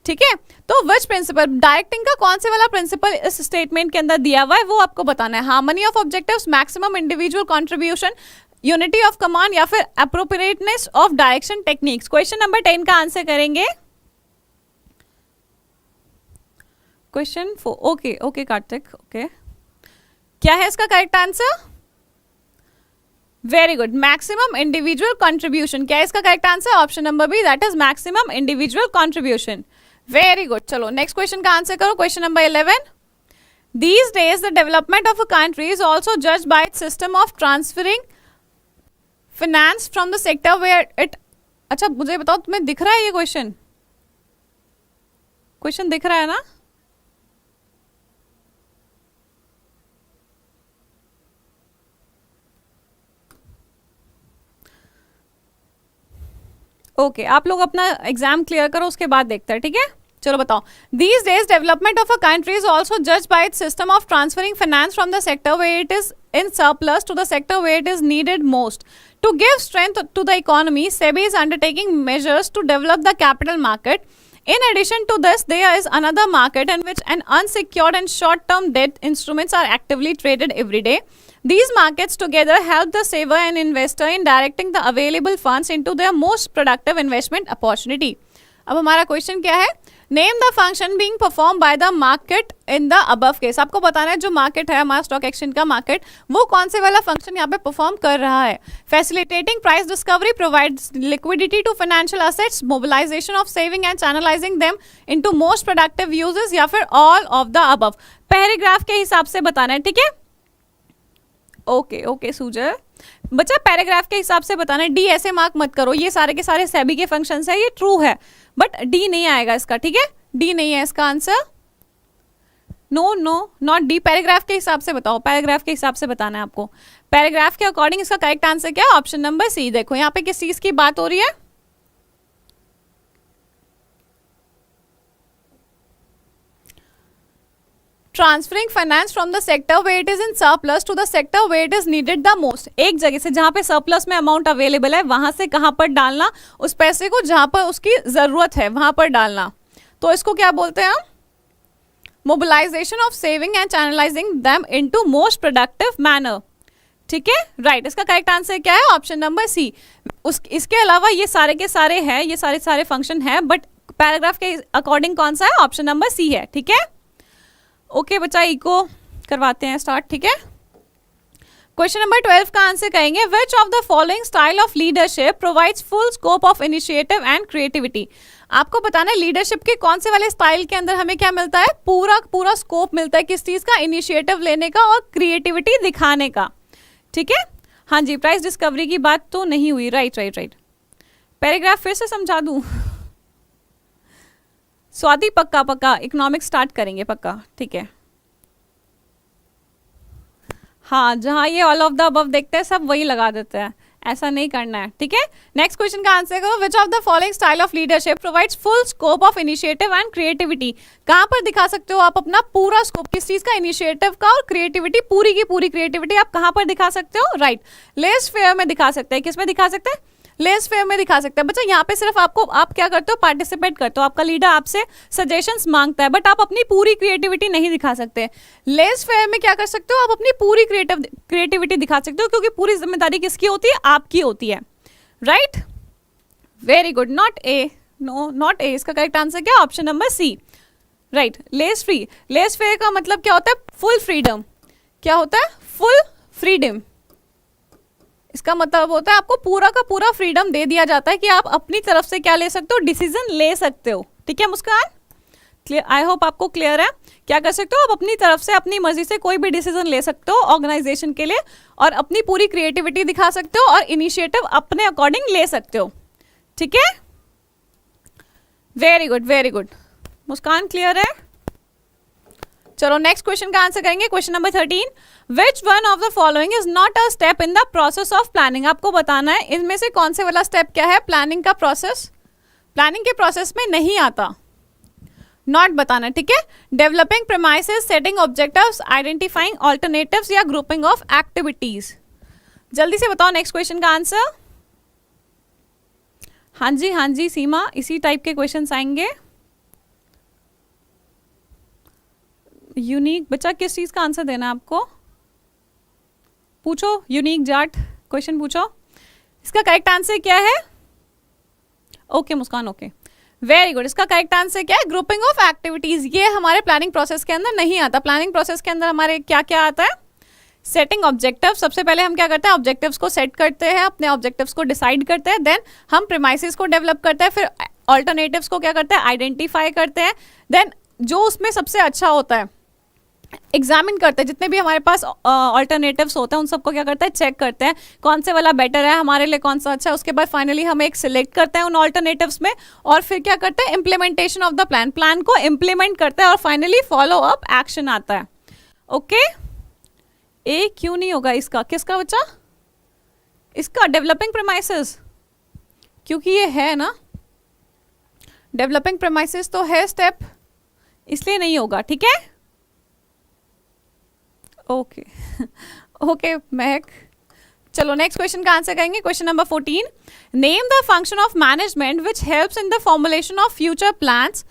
ठीक है, तो विच प्रिंसिपल, डायरेक्टिंग का कौन से वाला प्रिंसिपल इस स्टेटमेंट के अंदर दिया हुआ है वो आपको बताना है. Harmony of objectives, maximum individual contribution, unity of command या फिर appropriateness of direction techniques. Question number 10 का आंसर करेंगे. Question 4. Okay okay Kartik, okay क्या है इसका correct answer? Very good, maximum individual contribution. क्या है इसका correct answer? Option number B, that is maximum individual contribution. Very good. चलो नेक्स्ट क्वेश्चन का आंसर करो. Question number 11. These days the development of a country is also judged by its system of transferring finance from the sector where it. अच्छा मुझे बताओ, तुम्हें दिख रहा है ये क्वेश्चन? क्वेश्चन दिख रहा है ना? ओके आप लोग अपना एग्जाम क्लियर करो उसके बाद देखते हैं. ठीक है, चलो बताओ. These days development of a country is also judged by its system of transferring finance from the sector where it is in surplus to the sector where it is needed most. To give strength to the economy, SEBI is undertaking measures to develop the capital market. In addition to this, there is another market in which an unsecured and short-term debt instruments are actively traded every day. These markets together help the saver and investor in directing the available funds into their most productive investment opportunity. अब हमारा क्वेश्चन क्या है? Name the function being perform by the market in the above case. आपको बताना है जो मार्केट है हमारा स्टॉक एक्सचेंज का मार्केट, वो कौन से वाला फंक्शन यहाँ पे परफॉर्म कर रहा है. Facilitating price discovery, provides liquidity to financial assets, mobilisation of saving and channelising them into most productive uses, या फिर all of the above. Paragraph के हिसाब से बताना है. ठीक है, ओके ओके सुजय बच्चा पैराग्राफ के हिसाब से बताना है. डी ऐसे मार्क मत करो, ये सारे के सारे सेबी के फंक्शंस है, ये ट्रू है बट डी नहीं आएगा इसका. ठीक है, डी नहीं है इसका answer. No no not D. Paragraph के हिसाब से बताओ, पैराग्राफ के हिसाब से बताना है आपको. पैराग्राफ के अकॉर्डिंग इसका करेक्ट आंसर क्या है? Option number C. देखो यहाँ पे किस चीज की बात हो रही है? Transferring finance from the sector where it is in surplus to the sector where it is needed the most. एक जगह से जहां पे सरप्लस में अमाउंट अवेलेबल है वहां से कहां पर डालना, उस पैसे को जहां पर उसकी जरूरत है वहां पर डालना। तो इसको क्या बोलते हैं हम? Mobilisation of saving and channelising them into most productive manner. ठीक है, राइट। इसका करेक्ट आंसर क्या है? Option number C. इसके अलावा ये सारे के सारे हैं, ये सारे फंक्शन है, बट पैराग्राफ के अकॉर्डिंग कौन सा है? ऑप्शन नंबर सी है। ठीक है, ओके बच्चा, इको करवाते हैं स्टार्ट। ठीक है, क्वेश्चन नंबर 12 का आंसर कहेंगे, विच of the following style of leadership provides full scope of initiative and creativity. आपको बताना है लीडरशिप के कौन से वाले स्टाइल के अंदर हमें क्या मिलता है? पूरा स्कोप मिलता है। किस चीज का? इनिशिएटिव लेने का और क्रिएटिविटी दिखाने का। ठीक है, हाँ जी, प्राइस डिस्कवरी की बात तो नहीं हुई। राइट। पैराग्राफ फिर से समझा दूं? स्वाति पक्का इकोनॉमिक्स स्टार्ट करेंगे पक्का। ठीक है, हाँ, जहां ये ऑल ऑफ द अबव देखते हैं सब वही लगा देते हैं, ऐसा नहीं करना है। ठीक है, नेक्स्ट क्वेश्चन का आंसर करो, which of the following style of leadership provides full scope of initiative and creativity. कहां पर दिखा सकते हो आप अपना पूरा स्कोप? किस चीज का? इनिशिएटिव का और क्रिएटिविटी, पूरी की पूरी क्रिएटिविटी आप कहां पर दिखा सकते हो? राइट, लेस फेयर में दिखा सकते हैं। किस में दिखा सकते हैं? लेस फेयर में दिखा सकते हैं। बच्चा यहाँ पे सिर्फ आप क्या करते हो? पार्टिसिपेट करते हो, आपका लीडर आपसे सजेशंस मांगता है, बट आप अपनी पूरी क्रिएटिविटी नहीं दिखा सकते। लेस फेयर में क्या कर सकते हो? आप अपनी पूरी क्रिएटिविटी दिखा सकते हो, क्योंकि पूरी जिम्मेदारी किसकी होती है? आपकी होती है। Right, very good. Not A, no not A. इसका करेक्ट आंसर क्या? Option number C. Right, laissez faire. Laissez faire का मतलब क्या होता है? Full freedom. क्या होता है? Full freedom. इसका मतलब होता है आपको पूरा का पूरा फ्रीडम दे दिया जाता है कि आप अपनी तरफ से क्या ले सकते हो? डिसीजन ले सकते हो। ठीक है मुस्कान, क्लियर? आई होप आपको क्लियर है। क्या कर सकते हो? आप अपनी तरफ से अपनी मर्जी से कोई भी डिसीजन ले सकते हो ऑर्गेनाइजेशन के लिए, और अपनी पूरी क्रिएटिविटी दिखा सकते हो और इनिशिएटिव अपने अकॉर्डिंग ले सकते हो। ठीक है, वेरी गुड मुस्कान, क्लियर है? चलो नेक्स्ट क्वेश्चन का आंसर करेंगे। Question number 13, which one of the following is not a step in the process of planning. आपको बताना है इनमें से कौन से वाला स्टेप क्या है? प्लानिंग का प्रोसेस प्लानिंग के प्रोसेस में नहीं आता। नॉट बताना। ठीक है, developing premises, setting objectives, identifying alternatives या ग्रुपिंग ऑफ एक्टिविटीज। जल्दी से बताओ नेक्स्ट क्वेश्चन का आंसर। हाँ जी सीमा, इसी टाइप के क्वेश्चन आएंगे। यूनिक बच्चा, किस चीज का आंसर देना है आपको? पूछो, यूनिक जाट क्वेश्चन पूछो। इसका करेक्ट आंसर क्या है? ओके मुस्कान, ओके, वेरी गुड। इसका करेक्ट आंसर क्या है? Grouping of activities. ये हमारे प्लानिंग प्रोसेस के अंदर नहीं आता। प्लानिंग प्रोसेस के अंदर हमारे क्या क्या आता है? Setting objective. सबसे पहले हम क्या करते हैं? ऑब्जेक्टिव्स को सेट करते हैं, अपने ऑब्जेक्टिव्स को डिसाइड करते हैं, देन हम प्रेमाइसेस को डेवलप करते हैं, फिर ऑल्टरनेटिव्स को क्या करते हैं? आइडेंटिफाई करते हैं, देन जो उसमें सबसे अच्छा होता है एग्जामिन करते हैं। जितने भी हमारे पास ऑल्टरनेटिव्स होते हैं उन सबको क्या करते हैं? चेक करते हैं कौन से वाला बेटर है, हमारे लिए कौन सा अच्छा है। उसके बाद फाइनली हम एक सिलेक्ट करते हैं उन ऑल्टरनेटिव्स में, और फिर क्या करते हैं? इम्प्लीमेंटेशन ऑफ द प्लान को इम्प्लीमेंट करते हैं, और फाइनली फॉलो अप एक्शन आता है। ओके, ए क्यों नहीं होगा इसका? किसका बच्चा? इसका डेवलपिंग प्रेमाइसेस, क्योंकि ये है ना, डेवलपिंग प्रेमाइसेस तो है स्टेप, इसलिए नहीं होगा। ठीक है, ओके महक। चलो नेक्स्ट क्वेश्चन का आंसर करेंगे। Question number 14, name the function of management which helps in the formulation of future plans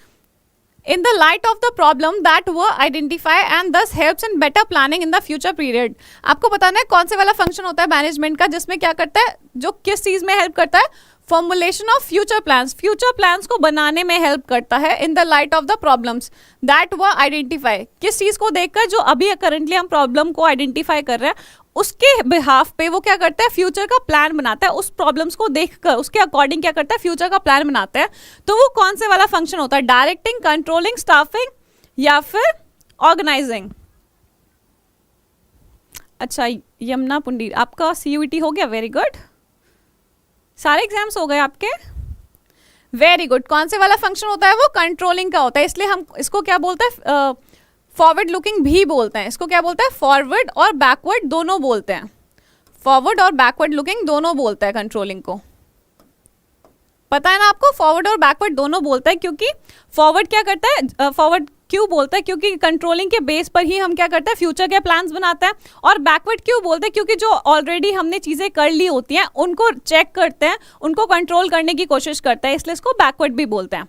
in the light of the problem that were identified and thus helps in better planning in the future period। आपको बताना है कौन से वाला फंक्शन होता है मैनेजमेंट का जिसमें क्या करता है? जो किस चीज में हेल्प करता है? Formulation of future plans. Future plans को बनाने में हेल्प करता है in the light of the problems that were identify. किस चीज को देखकर? जो अभी करंटली हम प्रॉब्लम को आइडेंटिफाई कर रहे हैं उसके बिहाफ पे वो क्या करता है? फ्यूचर का प्लान बनाता है। उस प्रॉब्लम्स को देखकर उसके अकॉर्डिंग क्या करता है? फ्यूचर का प्लान बनाता है। तो वो कौन से वाला फंक्शन होता है? डायरेक्टिंग, कंट्रोलिंग, स्टाफिंग या फिर ऑर्गेनाइजिंग? अच्छा यमुना पुंडीर, आपका CUET हो गया, वेरी गुड। सारे एग्जाम्स हो गए आपके, वेरी गुड। कौन से वाला फंक्शन होता है? वो कंट्रोलिंग का होता है, इसलिए हम इसको क्या बोलते हैं? फॉरवर्ड लुकिंग भी बोलते हैं। इसको क्या बोलते हैं? फॉरवर्ड और बैकवर्ड दोनों बोलते हैं। फॉरवर्ड और बैकवर्ड लुकिंग दोनों बोलता है कंट्रोलिंग को, पता है ना आपको, फॉरवर्ड और बैकवर्ड दोनों बोलता है, क्योंकि फॉरवर्ड क्या करता है, फॉरवर्ड क्यों बोलता है, क्योंकि कंट्रोलिंग के बेस पर ही हम क्या करते हैं, फ्यूचर के प्लान्स बनाते हैं। और बैकवर्ड क्यों बोलते हैं, क्योंकि जो ऑलरेडी हमने चीजें कर ली होती हैं उनको चेक करते हैं, उनको कंट्रोल करने की कोशिश करते हैं, इसलिए इसको बैकवर्ड भी बोलते हैं।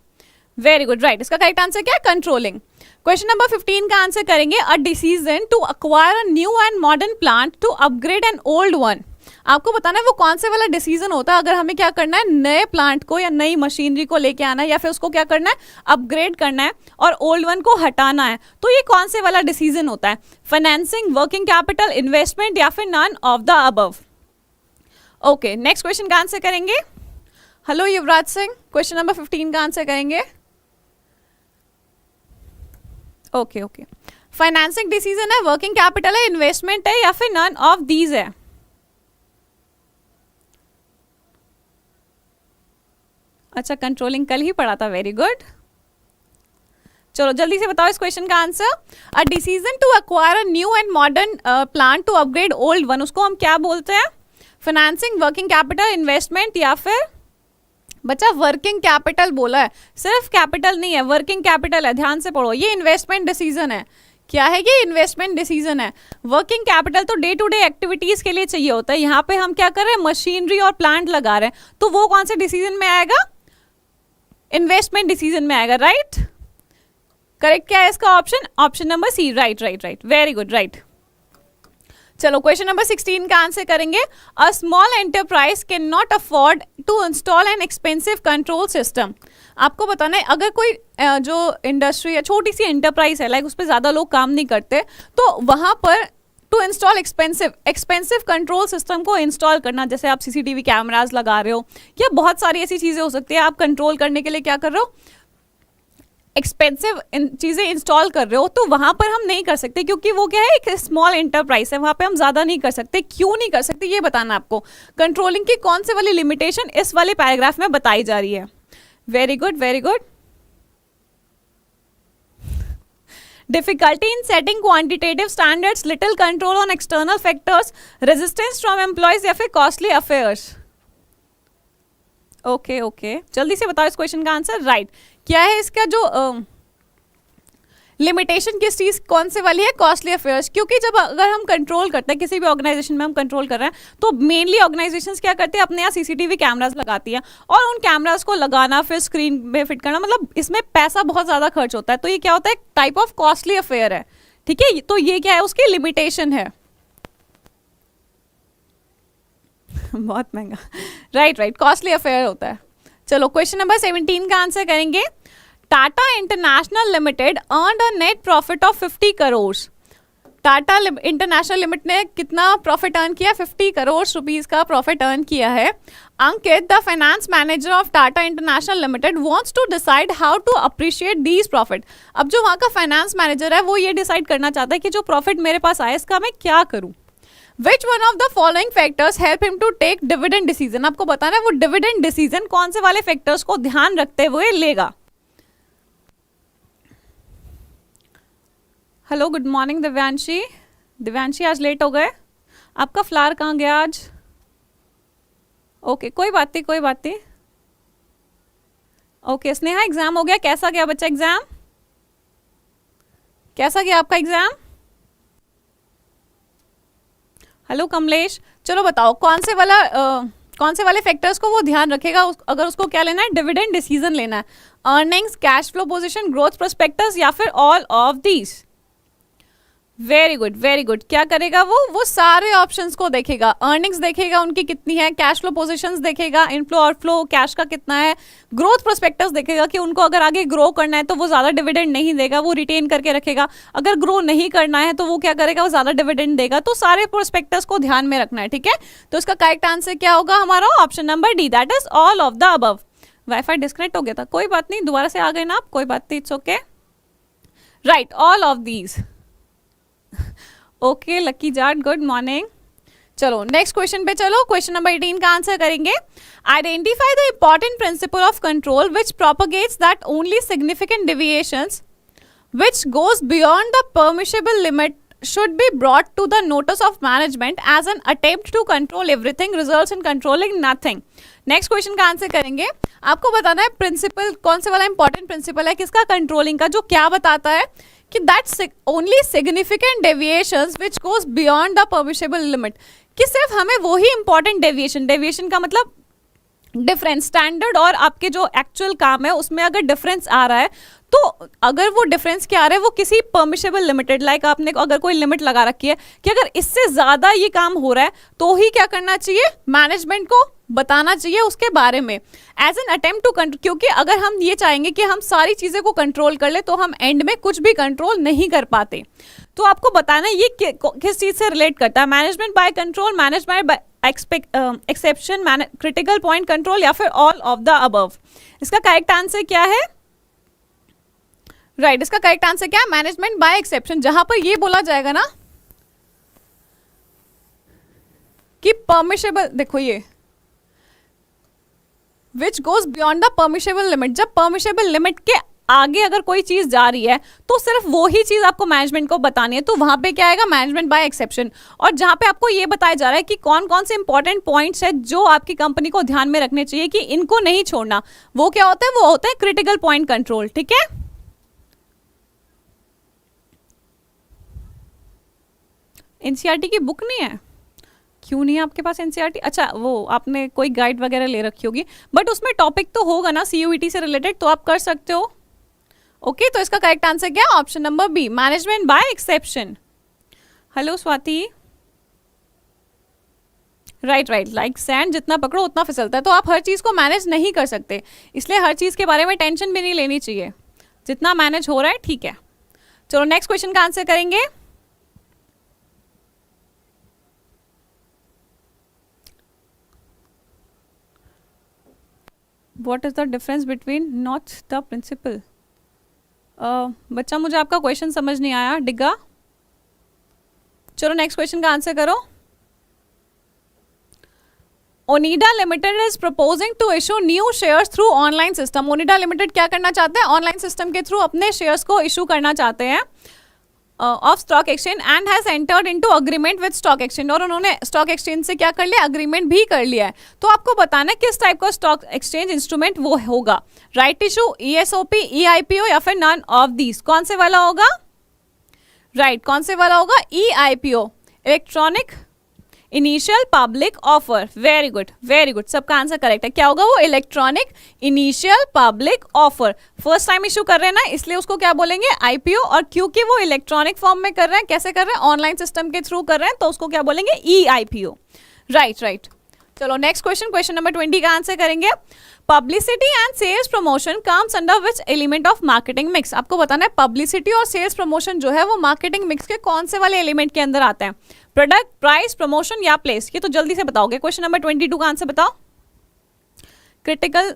Very good, right. इसका करेक्ट आंसर क्या है, कंट्रोलिंग। क्वेश्चन नंबर 15 का आंसर करेंगे, a decision to acquire a new and modern plant to upgrade an old one. आपको बताना है वो कौन से वाला डिसीजन होता है, अगर हमें क्या करना है, नए प्लांट को या नई मशीनरी को लेके आना है, या फिर उसको क्या करना है, अपग्रेड करना है और ओल्ड वन को हटाना है, तो ये कौन से वाला डिसीजन होता है, फाइनेंसिंग, वर्किंग कैपिटल, इन्वेस्टमेंट या फिर none of the above. Okay, next question का आंसर करेंगे। Hello Yuvraj Singh, question number 15 का आंसर करेंगे। ओके ओके, फाइनेंसिंग डिसीजन है, वर्किंग कैपिटल है, इन्वेस्टमेंट है या फिर नन ऑफ दीज है। अच्छा, कंट्रोलिंग कल ही पढ़ा था, वेरी गुड। चलो जल्दी से बताओ इस क्वेश्चन का answer. A decision to acquire a new and modern plan to upgrade old one, उसको हम क्या बोलते हैं, फाइनेंसिंग, वर्किंग कैपिटल, इन्वेस्टमेंट या फिर, बच्चा वर्किंग कैपिटल बोला है, सिर्फ कैपिटल नहीं है, वर्किंग कैपिटल है, ध्यान से पढ़ो। ये इन्वेस्टमेंट डिसीजन है, क्या है ये, इन्वेस्टमेंट डिसीजन है। वर्किंग कैपिटल तो डे टू डे एक्टिविटीज के लिए चाहिए होता है, यहाँ पे हम क्या कर रहे हैं, मशीनरी और प्लांट लगा रहे हैं, तो वो कौन से डिसीजन में आएगा, इन्वेस्टमेंट डिसीजन में आएगा, राइट। करेक्ट क्या है इसका option, option number C, right right right, very good, right. चलो क्वेश्चन नंबर 16 का आंसर करेंगे। A small enterprise can not afford to install an expensive control system. आपको बताना है, अगर कोई जो इंडस्ट्री या छोटी सी एंटरप्राइज है, लाइक उस पर ज्यादा लोग काम नहीं करते, तो वहां पर to install expensive control system को इंस्टॉल करना, जैसे आप सीसीटीवी कैमराज लगा रहे हो या बहुत सारी ऐसी चीजें हो सकती है, आप कंट्रोल करने के लिए क्या कर रहे हो, एक्सपेंसिव चीजें इंस्टॉल कर रहे हो, तो वहां पर हम नहीं कर सकते, क्योंकि वो क्या है, एक स्मॉल एंटरप्राइज है, वहां पे हम ज्यादा नहीं कर सकते। क्यों नहीं कर सकते ये बताना आपको। कंट्रोलिंग की कौन से वाली लिमिटेशन इस वाले पैराग्राफ में बताई जा रही है। Very good very good. Difficulty in setting quantitative standards, little control on external factors, resistance from employees या फिर costly affairs। ओके ओके, जल्दी से बताओ इस क्वेश्चन का आंसर। राइट, क्या है इसका जो लिमिटेशन किस चीज कौन से वाली है, कॉस्टली अफेयर्स। क्योंकि जब अगर हम कंट्रोल करते हैं किसी भी ऑर्गेनाइजेशन में, हम कंट्रोल कर रहे हैं, तो मेनली ऑर्गेनाइजेशंस क्या करते हैं, अपने यहाँ सीसीटीवी कैमरास लगाती हैं, और उन कैमरास को लगाना फिर स्क्रीन में फिट करना, मतलब इसमें पैसा बहुत ज्यादा खर्च होता है, तो ये क्या होता है, टाइप ऑफ कॉस्टली अफेयर है, ठीक है। तो ये क्या है, उसकी लिमिटेशन है, बहुत महंगा, राइट राइट, कॉस्टली अफेयर होता है। चलो क्वेश्चन नंबर 17 का आंसर करेंगे। Tata international limited earned a net profit of 50 crore. Tata international limited ने कितना प्रॉफिट अर्न किया, 50 करोड़ रुपीस का प्रॉफिट अर्न किया है। Ankit, the finance manager of Tata international limited wants to decide how to appreciate these profit. अब जो वहाँ का फाइनेंस मैनेजर है वो ये डिसाइड करना चाहता है कि जो प्रॉफिट मेरे पास आया इसका मैं क्या करूँ। Which one of the following factors help him to take dividend decision? आपको बताना है वो डिविडेंड डिसीजन कौन से वाले फैक्टर्स को ध्यान रखते हुए लेगा। Hello good morning Divyanshi. Divyanshi आज लेट हो गए, आपका फ्लावर कहाँ गया आज। ओके कोई बात नहीं कोई बात नहीं। ओके स्नेहा एग्जाम हो गया, कैसा गया बच्चा एग्जाम, कैसा गया आपका एग्जाम। हेलो कमलेश, चलो बताओ कौन से वाले फैक्टर्स को वो ध्यान रखेगा अगर उसको क्या लेना है, डिविडेंड डिसीजन लेना है। Earnings, cash flow position, growth prospectus या फिर all of these. Very good very good. क्या करेगा वो सारे ऑप्शंस को देखेगा, अर्निंग्स देखेगा उनकी कितनी है, कैश फ्लो पोजीशंस देखेगा, इनफ्लो आउटफ्लो कैश का कितना है, ग्रोथ प्रोस्पेक्टस देखेगा कि उनको अगर आगे ग्रो करना है तो वो ज़्यादा डिविडेंड नहीं देगा, वो रिटेन करके रखेगा, अगर ग्रो नहीं करना है तो वो क्या करेगा, वो ज़्यादा डिविडेंड देगा। तो सारे प्रोस्पेक्टस को ध्यान में रखना है, ठीक है। तो इसका करेक्ट आंसर क्या होगा हमारा, option number D, that is all of the above. Wifi disconnect हो गया था, कोई बात नहीं, दोबारा से आ गए ना आप, कोई बात नहीं, it's okay. Right, all of these. Okay Lucky Jat, good morning. चलो नेक्स्ट क्वेश्चन पे चलो, क्वेश्चन नंबर 18 का आंसर करेंगे। Identify the important principle of control which propagates that only significant deviations which goes beyond the permissible should be brought to the notice of management as an attempt to control everything results in controlling nothing. Next question का आंसर करेंगे. आपको बताना है प्रिंसिपल कौन से वाला इंपॉर्टेंट प्रिंसिपल है किसका, कंट्रोलिंग का, जो क्या बताता है कि that only significant deviations which goes beyond the permissible limit, कि सिर्फ हमें वही इंपॉर्टेंट डेविएशन का मतलब डिफरेंस, स्टैंडर्ड और आपके जो एक्चुअल काम है उसमें अगर डिफरेंस आ रहा है तो अगर वो डिफरेंस क्या आ रहा है वो किसी परमिशेबल लिमिटेड, लाइक आपने अगर कोई लिमिट लगा रखी है कि अगर इससे ज्यादा ये काम हो रहा है तो ही क्या करना चाहिए, मैनेजमेंट को बताना चाहिए उसके बारे में as an attempt to control. क्योंकि अगर हम ये चाहेंगे कि हम सारी चीजें को कंट्रोल कर ले तो हम एंड में कुछ भी कंट्रोल नहीं कर पाते. तो आपको बताना ये किस चीज से रिलेट करता है, management by control, management by exception, critical point control या फिर ऑल ऑफ द अबव. इसका करेक्ट आंसर क्या है? राइट, इसका करेक्ट आंसर क्या है, मैनेजमेंट बाय एक्सेप्शन. जहां पर ये बोला जाएगा ना कि परमिशेबल, देखो ये विच goes beyond the permissible limit, जब परमिशेबल लिमिट के आगे अगर कोई चीज जा रही है तो सिर्फ वो ही चीज आपको मैनेजमेंट को बतानी है, तो वहां पे क्या आएगा, मैनेजमेंट बाय एक्सेप्शन. और जहां पे आपको ये बताया जा रहा है कि कौन कौन से इंपॉर्टेंट पॉइंट्स है जो आपकी कंपनी को ध्यान में रखने चाहिए कि इनको नहीं छोड़ना, वो क्या होता है, वो होता है क्रिटिकल पॉइंट कंट्रोल. ठीक है, एनसीईआरटी की बुक नहीं है? क्यों नहीं है आपके पास एनसीईआरटी? अच्छा, वो आपने कोई गाइड वगैरह ले रखी होगी, बट उसमें टॉपिक तो होगा ना सीयूईटी से रिलेटेड, तो आप कर सकते हो. ओके, तो इसका करेक्ट आंसर क्या है, option number B, management by exception. Hello Swati. Right, like sand, जितना पकड़ो उतना फिसलता है. तो आप हर चीज को मैनेज नहीं कर सकते, इसलिए हर चीज के बारे में टेंशन भी नहीं लेनी चाहिए, जितना मैनेज हो रहा है ठीक है. चलो नेक्स्ट क्वेश्चन का आंसर करेंगे. What is the difference between not the principal? बच्चा मुझे आपका क्वेश्चन समझ नहीं आया, डिग्गा. चलो नेक्स्ट क्वेश्चन का आंसर करो. Onida limited is proposing to issue new shares through online system. Onida limited क्या करना चाहते हैं, ऑनलाइन सिस्टम के थ्रू अपने शेयर्स को इशू करना चाहते हैं of stock exchange and has entered into agreement with stock exchange. और उन्होंने स्टॉक एक्सचेंज से क्या कर लिया, अग्रीमेंट भी कर लिया है. तो आपको बताना है किस टाइप का स्टॉक एक्सचेंज इंस्ट्रूमेंट वो होगा, राइट इशू, ईएसओपी, ईआईपीओ या फिर नन ऑफ दीज. कौन से वाला होगा, राइट, कौन से वाला होगा, EIPO, electronic initial public offer. Very good, सबका आंसर करेक्ट है. क्या होगा वो, electronic initial public offer. First time issue कर रहे हैं ना, इसलिए उसको क्या बोलेंगे, आईपीओ. और क्योंकि वो इलेक्ट्रॉनिक फॉर्म में कर रहे हैं, कैसे कर रहे हैं, ऑनलाइन सिस्टम के थ्रू कर रहे हैं, तो उसको क्या बोलेंगे, ईआईपीओ. राइट. चलो नेक्स्ट क्वेश्चन नंबर 20 का आंसर करेंगे. Publicity and sales promotion comes under which element of marketing mix. आपको बताना है पब्लिसिटी और सेल्स प्रमोशन जो है वो मार्केटिंग मिक्स के कौन से वाले एलिमेंट के अंदर आते हैं, प्रोडक्ट, प्राइस, प्रमोशन या प्लेस. ये तो जल्दी से बताओगे. क्वेश्चन नंबर 22 का आंसर बताओ. क्रिटिकल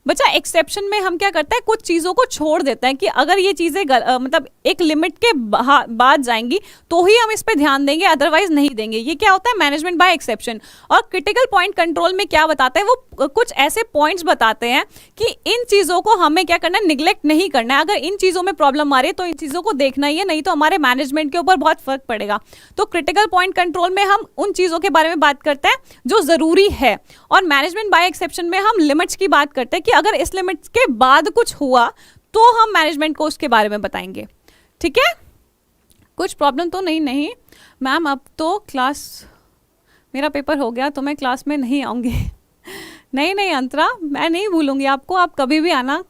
बच्चा, एक्सेप्शन में हम क्या करते हैं, कुछ चीज़ों को छोड़ देते हैं कि अगर ये चीज़ें मतलब एक लिमिट के बाद जाएंगी तो ही हम इस पे ध्यान देंगे, अदरवाइज नहीं देंगे. ये क्या होता है, मैनेजमेंट बाय एक्सेप्शन. और क्रिटिकल पॉइंट कंट्रोल में क्या बताते हैं, वो कुछ ऐसे पॉइंट्स बताते हैं कि इन चीज़ों को हमें क्या करना है, निगलेक्ट नहीं करना है. अगर इन चीज़ों में प्रॉब्लम आ रही है तो इन चीज़ों को देखना ही है, नहीं तो हमारे मैनेजमेंट के ऊपर बहुत फर्क पड़ेगा. तो क्रिटिकल पॉइंट कंट्रोल में हम उन चीज़ों के बारे में बात करते हैं जो ज़रूरी है, और मैनेजमेंट बाय एक्सेप्शन में हम लिमिट्स की बात करते हैं कि अगर इस लिमिट्स के बाद कुछ हुआ तो हम मैनेजमेंट को उसके बारे में बताएंगे. ठीक है, कुछ प्रॉब्लम तो नहीं मैम, अब तो क्लास, मेरा पेपर हो गया तो मैं क्लास में नहीं आऊँगी. नहीं अंतरा, मैं नहीं भूलूंगी आपको, आप कभी भी आना,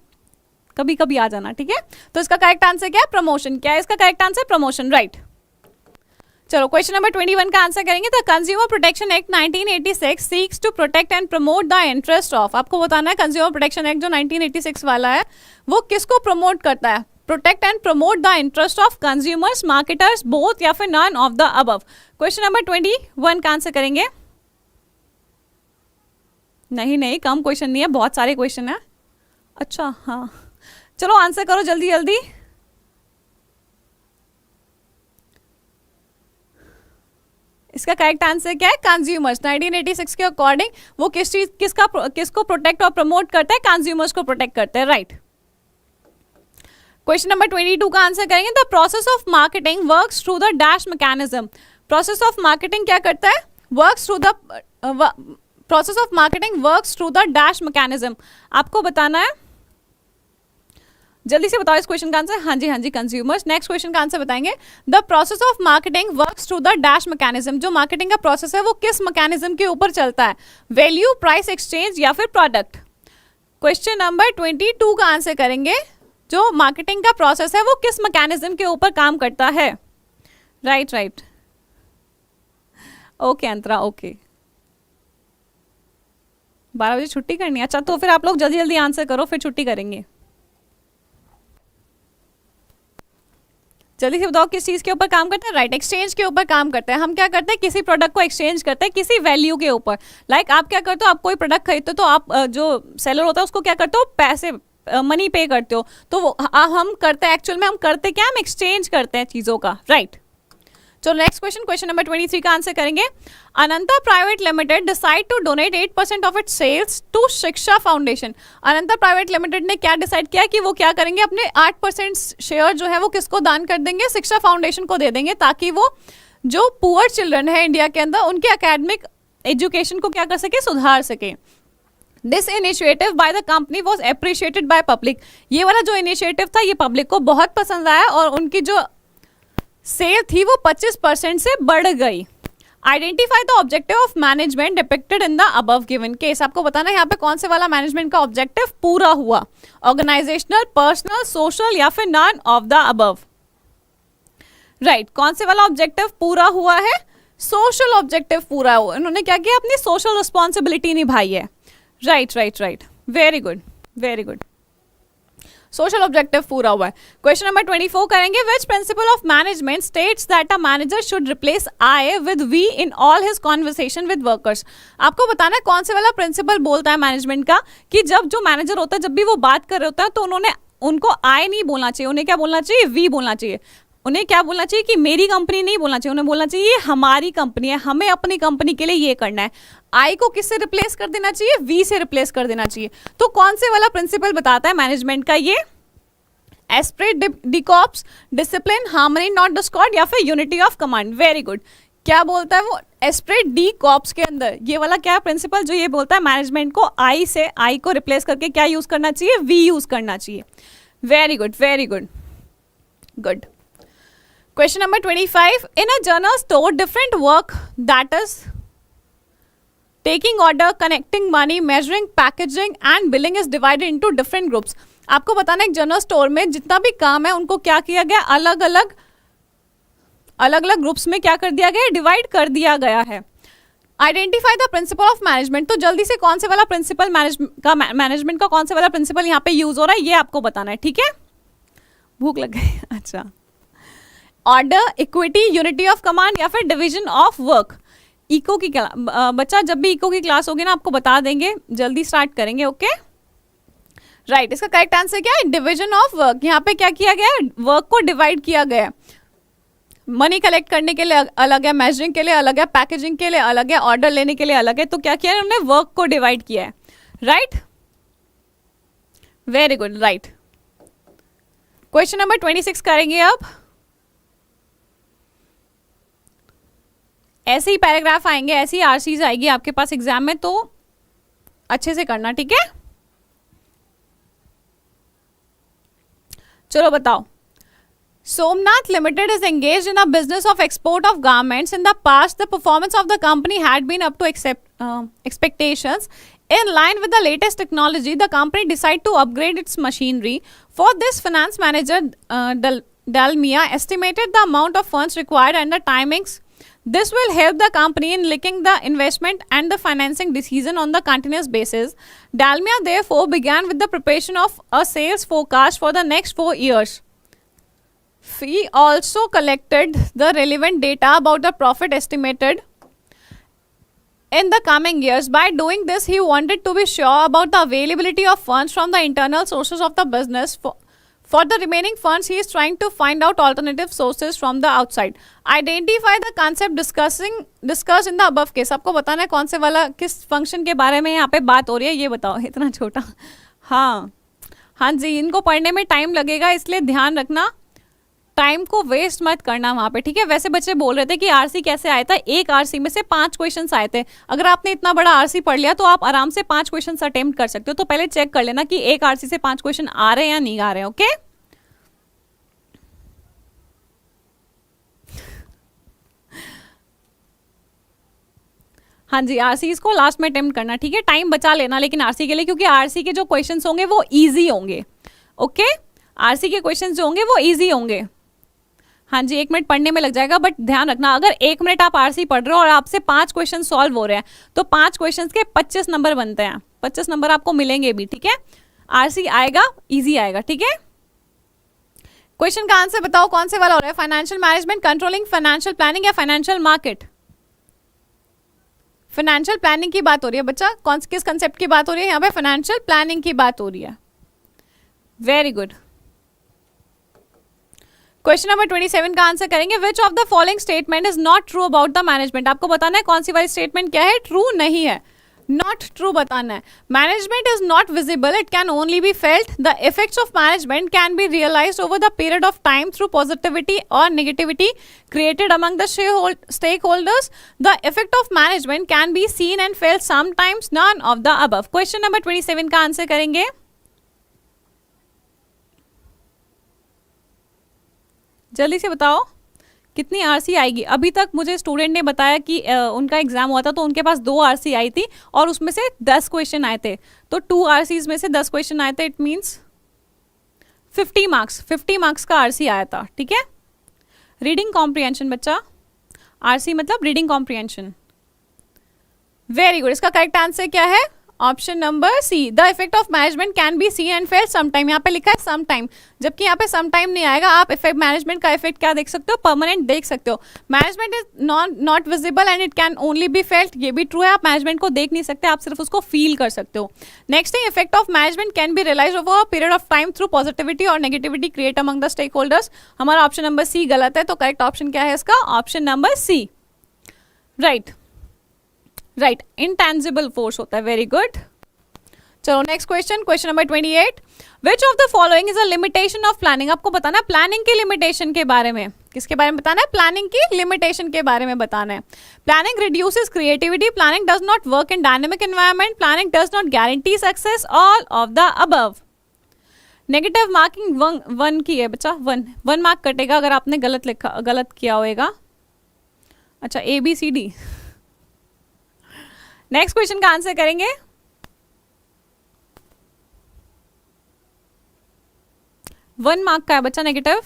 कभी कभी आ जाना. ठीक है, तो इसका करेक्ट आंसर क्या है, प्रमोशन. क्या है इसका करेक्ट आंसर, प्रमोशन. राइट. चलो क्वेश्चन नंबर 21 का आंसर करेंगे. The consumer protection act 1986 seeks to protect and promote the interest of. आपको बताना है कंज्यूमर प्रोटेक्शन एक्ट जो 1986 वाला है वो किसको प्रमोट करता है, protect and promote the interest of consumers, marketers, both या फिर none of the above. Question number 21 का आंसर करेंगे. नहीं कम क्वेश्चन नहीं है, बहुत सारे क्वेश्चन है. अच्छा हाँ, चलो आंसर करो जल्दी. इसका करेक्ट आंसर क्या है, कंज्यूमर्स. 1986 के अकॉर्डिंग वो किसको प्रोटेक्ट और प्रमोट करता है, कंज्यूमर्स को प्रोटेक्ट करते हैं. राइट. क्वेश्चन नंबर 22 का आंसर करेंगे, the process of marketing works through the dash mechanism. Process of marketing क्या करता है, works through the process of marketing works through the dash mechanism. आपको बताना है, जल्दी से बताओ इस क्वेश्चन का आंसर। हाँ जी कंज्यूमर्स। नेक्स्ट क्वेश्चन का आंसर बताएंगे, the process of marketing works through the dash mechanism. जो मार्केटिंग का प्रोसेस है वो किस मैकेनिज्म के ऊपर चलता है, वैल्यू, प्राइस, एक्सचेंज या फिर प्रोडक्ट। क्वेश्चन नंबर 22 का आंसर करेंगे, जो मार्केटिंग का प्रोसेस है वो किस मैकेनिज्म के ऊपर काम करता है। राइट ओके अंतरा, ओके 12 बजे छुट्टी करनी है। अच्छा तो फिर आप लोग जल्दी जल्दी आंसर करो, फिर छुट्टी करेंगे। जल्दी से बताओ किस चीज के ऊपर काम करते हैं। राइट, एक्सचेंज के ऊपर काम करते हैं। हम क्या करते हैं, किसी प्रोडक्ट को एक्सचेंज करते हैं किसी वैल्यू के ऊपर। लाइक आप क्या करते हो, आप कोई प्रोडक्ट खरीदते हो तो आप जो सेलर होता है उसको क्या करते हो, पैसे मनी पे करते हो। तो वो हम करते हैं, एक्चुअल में हम करते क्या, हम एक्सचेंज करते हैं चीजों का। राइट, चलो नेक्स्ट क्वेश्चन, क्वेश्चन नंबर 23 का आंसर करेंगे, Ananta private limited decide to donate 8% of its sales to Shiksha foundation. Ananta private limited ने क्या डिसाइड किया कि वो क्या करेंगे, अपने 8% शेयर जो है वो किसको दान कर देंगे, शिक्षा फाउंडेशन को दे देंगे, ताकि वो जो पुअर चिल्ड्रन है इंडिया के अंदर उनके एकेडमिक एजुकेशन को क्या कर सके, सुधार सके। This initiative by the company was appreciated by public. ये वाला जो इनिशिएटिव था ये पब्लिक को बहुत पसंद आया और उनकी जो सेल थी वो 25% से बढ़ गई। Identify the objective of management depicted in the above given case. आपको बताना है यहाँ पे कौन से वाला मैनेजमेंट का ऑब्जेक्टिव पूरा हुआ, ऑर्गेनाइजेशनल, पर्सनल, सोशल या फिर none of the above. Right, कौन से वाला ऑब्जेक्टिव पूरा हुआ है, सोशल ऑब्जेक्टिव पूरा हुआ। इन्होंने क्या किया, अपनी सोशल रिस्पॉन्सिबिलिटी निभाई है। Right, very good, very good, social objective पूरा हुआ है। क्वेश्चन नंबर 24 करेंगे, which principle of management states that a manager should replace I with we in all his conversation with workers. आपको बताना है कौन से वाला प्रिंसिपल बोलता है मैनेजमेंट का कि जब जो मैनेजर होता है जब भी वो बात कर रहे होता है तो उनको आई नहीं बोलना चाहिए, उन्हें क्या बोलना चाहिए, वी बोलना चाहिए। उन्हें क्या बोलना चाहिए कि मेरी कंपनी नहीं बोलना चाहिए, उन्हें बोलना चाहिए हमारी कंपनी है, हमें अपनी कंपनी के लिए ये करना है। आई को किससे रिप्लेस कर देना चाहिए, वी से रिप्लेस कर देना चाहिए। तो कौन से वाला प्रिंसिपल बताता है मैनेजमेंट का, ये Esprit D corps, discipline, harmony not Discord या फिर unity of command. Very good, क्या बोलता है वो, एस्प्रिट डी कॉर्प्स के अंदर ये वाला क्या प्रिंसिपल जो ये बोलता है मैनेजमेंट को आई से, आई को रिप्लेस करके क्या यूज करना चाहिए, वी यूज करना चाहिए। Very good, very good, good. Question number 25. In a general store, different work that is taking order, connecting money, measuring, packaging and billing is divided into different groups. आपको बताना है एक जनरल स्टोर में जितना भी काम है उनको क्या किया गया, अलग अलग ग्रुप्स में क्या कर दिया गया, डिवाइड कर दिया गया है। Identify the principal of management. तो जल्दी से कौन से वाला प्रिंसिपल मैनेजमेंट का कौन से वाला प्रिंसिपल यहाँ पे यूज हो रहा है ये आपको बताना है, ठीक है। भूख लग गई, अच्छा। Order, equity, unity of command या फिर डिवीजन ऑफ वर्क। इको की बच्चा जब भी इको की क्लास होगी ना आपको बता देंगे, जल्दी स्टार्ट करेंगे, ओके। राइट, इसका करेक्ट आंसर क्या है, डिवीजन ऑफ वर्क। यहाँ पे क्या किया गया है, वर्क को डिवाइड किया गया है। मनी कलेक्ट करने के लिए अलग है, मेजरिंग के लिए अलग है, पैकेजिंग के लिए अलग है, ऑर्डर लेने के लिए अलग है। तो क्या किया है उन्होंने, वर्क को डिवाइड किया है। Right, very good, right. Question number 26 करेंगे अब। ऐसे ही पैराग्राफ आएंगे, ऐसी आरसीज आएगी आपके पास एग्जाम में, तो अच्छे से करना, ठीक है। चलो बताओ, Somnath Limited is engaged in a business of export of garments. In the past, the performance of the company had been up to expectations. In line with the latest technology, the company decided to upgrade its machinery. For this, finance manager Dalmia estimated the amount of funds required and the timings. This will help the company in linking the investment and the financing decision on the continuous basis. Dalmia therefore began with the preparation of a sales forecast for the next 4 years. He also collected the relevant data about the profit estimated in the coming years. By doing this, he wanted to be sure about the availability of funds from the internal sources of the business. For the remaining funds, he is trying to find out alternative sources from the outside. Identify the concept discussed in the above case. आपको बताना है कौन से वाला किस फंक्शन के बारे में यहाँ पे बात हो रही है, ये बताओ। इतना छोटा, हाँ हाँ जी, इनको पढ़ने में टाइम लगेगा, इसलिए ध्यान रखना, टाइम को वेस्ट मत करना वहां पे, ठीक है। वैसे बच्चे बोल रहे थे कि आरसी कैसे आया था, एक आरसी में से 5 क्वेश्चंस आए थे। अगर आपने इतना बड़ा आरसी पढ़ लिया तो आप आराम से 5 क्वेश्चंस अटेम्प्ट कर सकते हो। तो पहले चेक कर लेना कि एक आरसी से 5 क्वेश्चन आ रहे हैं या नहीं आ रहे हैं, ओके। हाँ जी, आरसी को लास्ट में अटेम्प्ट करना, ठीक है। टाइम बचा लेना लेकिन आरसी के लिए, क्योंकि आरसी के जो क्वेश्चन होंगे वो ईजी होंगे, ओके। आरसी के क्वेश्चन जो होंगे वो ईजी होंगे। हाँ जी, 1 मिनट पढ़ने में लग जाएगा, बट ध्यान रखना अगर 1 मिनट आप आरसी पढ़ रहे हो और आपसे 5 क्वेश्चन सॉल्व हो रहे हैं तो 5 क्वेश्चन के 25 नंबर बनते हैं, 25 नंबर आपको मिलेंगे भी, ठीक है। आरसी आएगा, इजी आएगा, ठीक है। क्वेश्चन का आंसर बताओ कौन से वाला हो रहा है, financial management, controlling, financial planning या फाइनेंशियल मार्केट। फाइनेंशियल प्लानिंग की बात हो रही है बच्चा, किस कंसेप्ट की बात हो रही है यहाँ पे, फाइनेंशियल प्लानिंग की बात हो रही है। Very good. क्वेश्चन नंबर 27 का आंसर करेंगे, विच of the following statement is not true about the management. आपको बताना है कौन सी वाली स्टेटमेंट क्या है, ट्रू नहीं है, नॉट ट्रू बताना है। Management is not visible, it can only be felt, the effects of management can be realised over the period of time through positivity और negativity created among the stake holders, the effect of management can be seen and felt sometimes, none of the above. Question number 27 का आंसर करेंगे, जल्दी से बताओ कितनी आरसी आएगी। अभी तक मुझे स्टूडेंट ने बताया कि उनका एग्जाम हुआ था तो उनके पास 2 आरसी आई थी और उसमें से 10 क्वेश्चन आए थे, तो 2 आरसीज में से 10 क्वेश्चन आए थे, इट मीन्स 50 मार्क्स, 50 मार्क्स का आरसी आया था, ठीक है। रीडिंग कॉम्प्रिहेंशन बच्चा, आरसी मतलब रीडिंग कॉम्प्रिहेंशन। वेरी गुड, इसका करेक्ट आंसर क्या है, option number C, the effect of management can be see and felt sometime. यहाँ पे लिखा है समटाइम, जबकि यहाँ पे समटाइम नहीं आएगा। आप इफेक्ट मैनेजमेंट का इफेक्ट क्या देख सकते हो, परमानेंट देख सकते हो। Management is not visible and it can only be felt, ये भी ट्रू है, आप मैनेजमेंट को देख नहीं सकते, आप सिर्फ उसको फील कर सकते हो। Next thing, effect of management can be realise over a period of time through positivity और negativity create among the stake holders. हमारा ऑप्शन नंबर सी गलत है, तो करेक्ट ऑप्शन क्या है इसका, option number C, right right, intangible force होता है। वेरी गुड, चलो next question, question number 28, which of the following is a limitation of planning. आपको बताना है प्लानिंग की लिमिटेशन के बारे में, किसके बारे में बताना है, प्लानिंग की लिमिटेशन के बारे में बताना है। Planning reduces creativity, planning does not work in dynamic environment, planning does not guarantee success, all of the above. Negative marking 1 की है बच्चा, 1 मार्क कटेगा अगर आपने गलत किया होगा। अच्छा, ABCD। नेक्स्ट क्वेश्चन का आंसर करेंगे, वन मार्क का है बच्चा नेगेटिव।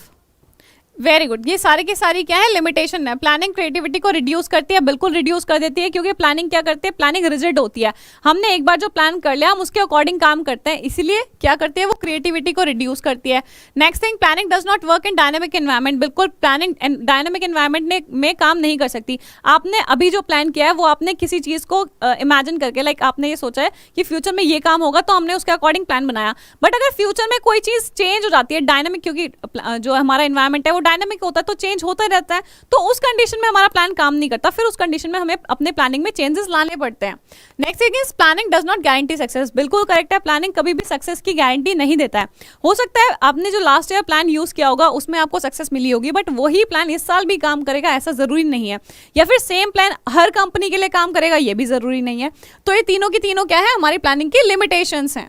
वेरी गुड, ये सारी की सारी क्या है, लिमिटेशन है। प्लानिंग क्रिएटिविटी को रिड्यूस करती है, बिल्कुल रिड्यूस कर देती है, क्योंकि प्लानिंग क्या करती है, प्लानिंग रिजिड होती है। हमने एक बार जो प्लान कर लिया हम उसके अकॉर्डिंग काम करते हैं, इसीलिए क्या करती है वो क्रिएटिविटी को रिड्यूस करती है। Next thing, planning does not work in dynamic environment, बिल्कुल प्लानिंग डायनेमिक एनवायरमेंट में काम नहीं कर सकती। आपने अभी जो प्लान किया है वो आपने किसी चीज को इमेजिन करके, लाइक आपने ये सोचा है कि फ्यूचर में ये काम होगा तो हमने उसके अकॉर्डिंग प्लान बनाया, बट अगर फ्यूचर में कोई चीज चेंज हो जाती है, डायनेमिक, क्योंकि जो हमारा एनवायरमेंट है वो डायनेमिक होता है तो चेंज होता रहता है, तो उस कंडीशन में हमारा प्लान काम नहीं करता, फिर उस कंडीशन में हमें अपने प्लानिंग में चेंजेस लाने पड़ते हैं। Next thing is, planning does not guarantee success, बिल्कुल करेक्ट है, प्लानिंग कभी भी सक्सेस की गारंटी नहीं देता है। हो सकता है आपने जो लास्ट ईयर प्लान यूज किया होगा उसमें आपको सक्सेस मिली होगी, बट वही प्लान इस साल भी काम करेगा ऐसा जरूरी नहीं है, या फिर सेम प्लान हर कंपनी के लिए काम करेगा ये भी जरूरी नहीं है। तो ये तीनों की तीनों क्या है, हमारी प्लानिंग की लिमिटेशंस हैं।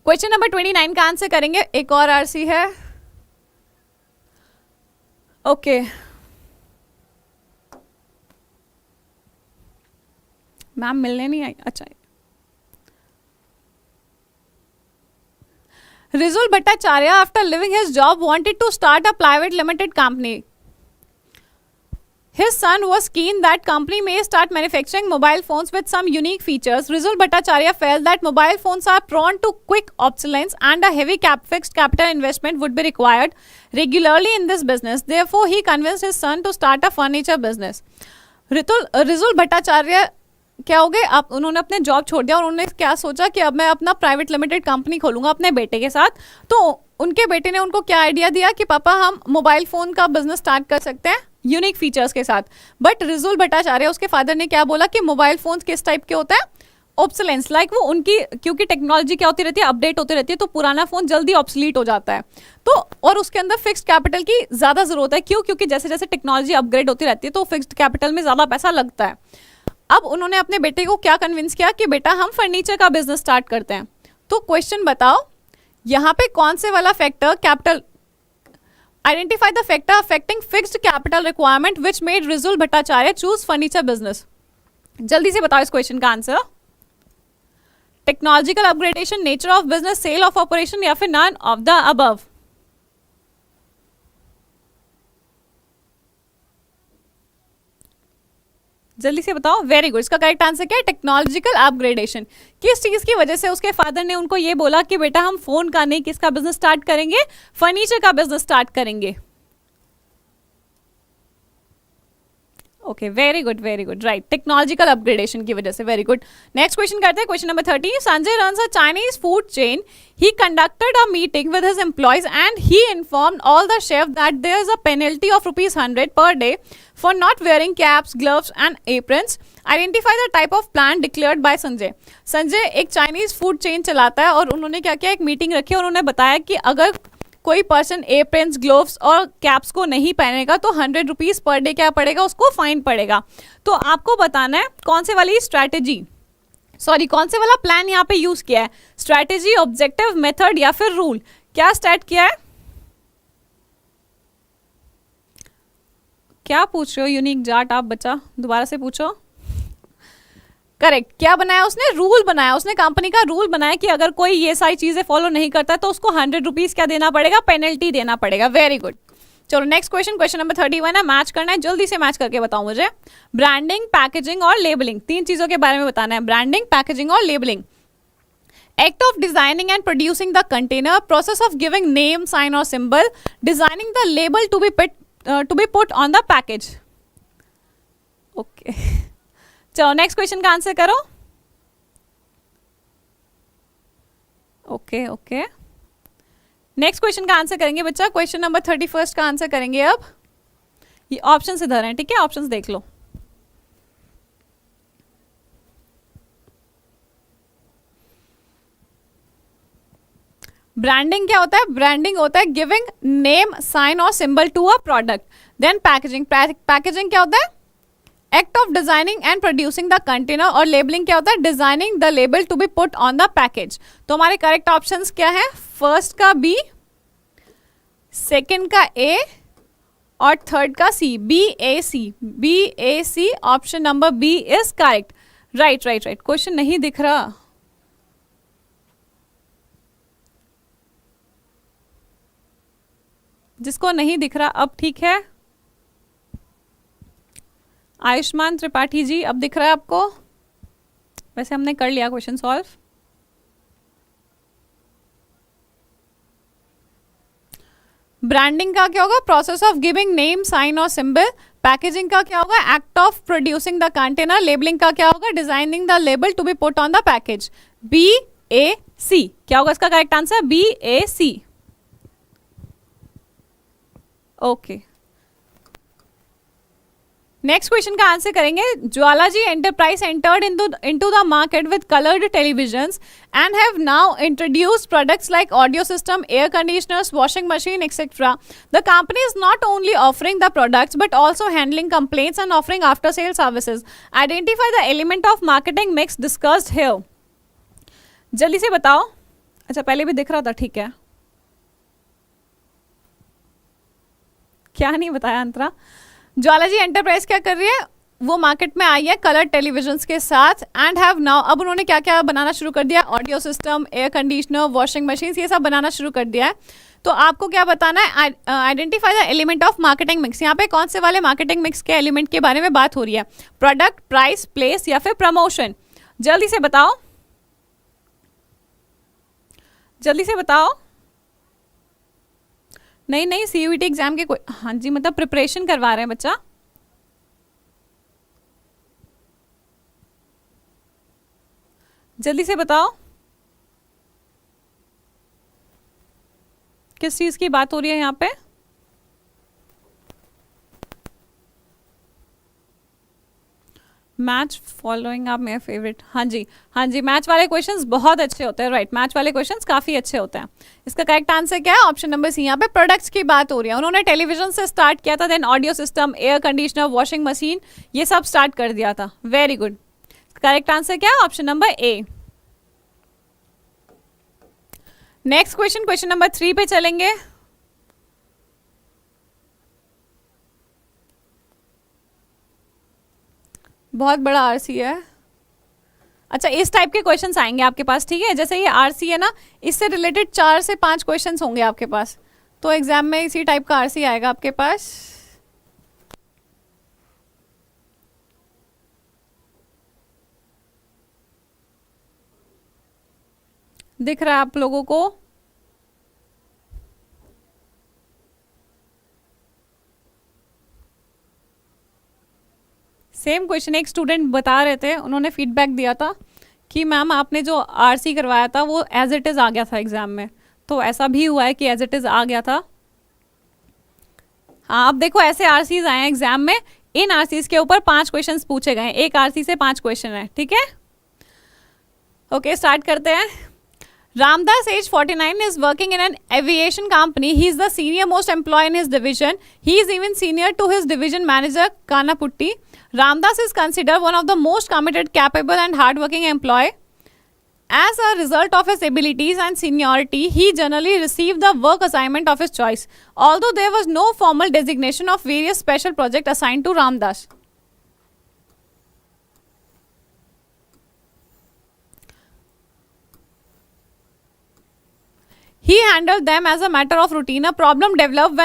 क्वेश्चन नंबर 29 का आंसर करेंगे, एक और आरसी है, ओके मैम मिलने नहीं आई, अच्छा। Rijul Bhattacharya after living his job wanted to start a private limited company. His son was keen that company may start manufacturing mobile phones with some unique features. Rizul Bhattacharya felt that mobile phones are prone to quick obsolescence and a heavy fixed capital investment would be required regularly in this business. Therefore, he convinced his son to start a furniture business. Rizul Bhattacharya क्या हो गए, आप उन्होंने अपने जॉब छोड़ दिया और उन्होंने क्या सोचा कि अब मैं अपना प्राइवेट लिमिटेड कंपनी खोलूंगा अपने बेटे के साथ. तो उनके बेटे ने उनको क्या आइडिया दिया कि पापा हम मोबाइल फ़ोन का बिजनेस स्टार्ट कर सकते हैं यूनिक फीचर्स के साथ. बट रिजुल भट्टाचार्य उसके फादर ने क्या बोला कि मोबाइल फ़ोन किस टाइप के होते हैं, ऑब्सोलेंस, लाइक वो उनकी, क्योंकि टेक्नोलॉजी क्या होती रहती है, अपडेट होती रहती है, तो पुराना फोन जल्दी ऑब्सलीट हो जाता है। तो और उसके अंदर फिक्स्ड कैपिटल की ज्यादा जरूरत है, क्यों? क्योंकि जैसे जैसे टेक्नोलॉजी अपग्रेड होती रहती है तो फिक्स्ड कैपिटल में ज्यादा पैसा लगता है। अब उन्होंने अपने बेटे को क्या कन्विंस किया कि बेटा हम फर्नीचर का बिजनेस स्टार्ट करते हैं। तो क्वेश्चन बताओ यहाँ पे कौन से वाला factor capital, identify the factor affecting fixed capital requirement which made Rijul Bhattacharya choose furniture business. जल्दी से बताओ इस क्वेश्चन का answer. Technological upgradation, nature of business, sale of operation, या फिर नन ऑफ द अबव। जल्दी से बताओ। वेरी गुड, इसका करेक्ट आंसर क्या है? Technological upgradation. किस चीज की वजह से उसके फादर ने उनको ये बोला कि बेटा हम फोन का नहीं, किसका बिजनेस स्टार्ट करेंगे? फर्नीचर का बिजनेस स्टार्ट करेंगे। Okay, very good right, technological upgradation की वजह से। Very good. नेक्स्ट क्वेश्चन करते हैं, question number 30। Sanjay runs a Chinese food chain. He conducted a meeting with his employees and he informed all the chef that there is a penalty of ₹100 per day for not wearing caps, gloves and aprons. Identify the type of plan declared by Sanjay. Sanjay एक चाइनीज फूड चेन चलाता है और उन्होंने क्या किया, एक मीटिंग रखी और उन्होंने बताया कि अगर कोई पर्सन एप्रन्स, ग्लोव्स और कैप्स को नहीं पहनेगा तो ₹100 पर डे क्या पड़ेगा, उसको फाइन पड़ेगा। तो आपको बताना है कौन से वाली स्ट्रैटेजी, सॉरी कौन से वाला प्लान यहाँ पे यूज किया है, स्ट्रैटेजी, ऑब्जेक्टिव, मेथड या फिर रूल। क्या स्टार्ट किया है? क्या पूछ रहे हो यूनिक जाट आप बच्चा, दोबारा से पूछो। करेक्ट, क्या बनाया उसने? रूल बनाया। उसने कंपनी का रूल बनाया कि अगर कोई ये सारी चीजें फॉलो नहीं करता है तो उसको ₹100 क्या देना पड़ेगा, पेनल्टी देना पड़ेगा। Very good. चलो नेक्स्ट क्वेश्चन, क्वेश्चन नंबर 31 है, मैच करना है, जल्दी से मैच करके बताओ मुझे। ब्रांडिंग, पैकेजिंग और लेबलिंग, तीन चीजों के बारे में बताना है, ब्रांडिंग, पैकेजिंग और labelling. Act of designing and producing the container, process of giving name, sign or symbol, designing the label to be put on the package. Okay. चलो नेक्स्ट क्वेश्चन का आंसर करो। ओके नेक्स्ट क्वेश्चन का आंसर करेंगे बच्चा, क्वेश्चन नंबर 31 का आंसर करेंगे। अब ये ऑप्शन इधर हैं, ठीक है, ऑप्शंस देख लो। ब्रांडिंग क्या होता है? ब्रांडिंग होता है गिविंग नेम, साइन और symbol to a product. Then packaging, packaging क्या होता है? Act of designing and producing the container. और लेबलिंग क्या होता है? Designing the label to be put on the package. तो हमारे करेक्ट ऑप्शंस क्या है? फर्स्ट का बी, सेकंड का ए और थर्ड का C, BAC। Option number B is correct. Right. Question नहीं दिख रहा, जिसको नहीं दिख रहा अब ठीक है। आयुष्मान त्रिपाठी जी, अब दिख रहा है आपको? वैसे हमने कर लिया क्वेश्चन सॉल्व। ब्रांडिंग का क्या होगा? Process of giving name, sign और सिंबल। पैकेजिंग का क्या होगा? Act of producing the container. Labelling का क्या होगा? Designing the label to be put on the package. BAC क्या होगा इसका correct answer? BAC। Okay, next question का आंसर करेंगे। Jwalaji enterprise entered into the market with colored televisions and have now introduced products like audio system, air conditioners, washing machine, etc. The company is not only offering the products but also handling complaints and offering after sale services. Identify the element of marketing mix discussed here. जल्दी से बताओ। अच्छा, पहले भी दिख रहा था, ठीक है। क्या नहीं बताया अंतरा? ज्वालाजी एंटरप्राइज क्या कर रही है? वो मार्केट में आई है कलर टेलीविजन्स के साथ एंड हैव नाउ, अब उन्होंने क्या क्या बनाना शुरू कर दिया? Audio system, air conditioner, washing machine, ये सब बनाना शुरू कर दिया है। तो आपको क्या बताना है? Identify the element of marketing mix. यहाँ पे कौन से वाले मार्केटिंग मिक्स के एलिमेंट के बारे में बात हो रही है? प्रोडक्ट, प्राइस, प्लेस या फिर प्रमोशन? जल्दी से बताओ, जल्दी से बताओ। नहीं, CUET एग्जाम के कोई, हाँ जी, मतलब प्रिपरेशन करवा रहे हैं बच्चा। जल्दी से बताओ किस चीज की बात हो रही है यहाँ पे? मैच फॉलोइंग आप मेरा फेवरेट, हाँ जी हाँ जी, मैच वाले क्वेश्चंस बहुत अच्छे होते हैं, राइट, मैच वाले क्वेश्चंस काफ़ी अच्छे होते हैं। इसका करेक्ट आंसर क्या है? Option number C. यहाँ पे प्रोडक्ट्स की बात हो रही है, उन्होंने टेलीविजन से स्टार्ट किया था, then audio system, air conditioner, washing machine, ये सब स्टार्ट कर दिया था। Very good. करेक्ट आंसर क्या है? ऑप्शन नंबर ए। नेक्स्ट क्वेश्चन, क्वेश्चन नंबर 3 पे चलेंगे। बहुत बड़ा आरसी है। अच्छा, इस टाइप के क्वेश्चंस आएंगे आपके पास, ठीक है, जैसे ये आरसी है ना, इससे रिलेटेड 4 से 5 क्वेश्चंस होंगे आपके पास, तो एग्जाम में इसी टाइप का आरसी आएगा आपके पास। दिख रहा है आप लोगों को? सेम क्वेश्चन एक स्टूडेंट बता रहे थे, उन्होंने फीडबैक दिया था कि मैम आपने जो आरसी करवाया था वो एज इट इज़ आ गया था एग्जाम में, तो ऐसा भी हुआ है कि एज इट इज़ आ गया था। हाँ, अब देखो ऐसे आरसीज आए हैं एग्जाम में, इन आरसीज के ऊपर 5 क्वेश्चंस पूछे गए हैं, एक आरसी से 5 क्वेश्चन है, ठीक है। ओके, स्टार्ट करते हैं। Ramdas, age 49, is working in an aviation company. He is the senior most employee in his division. He is even senior to his division manager, Kanaputti. Ramdas is considered one of the most committed, capable and hardworking employee. As a result of his abilities and seniority, he generally received the work assignment of his choice, although there was no formal designation of various special projects assigned to Ramdas. He handled them as a matter of routine. A problem developed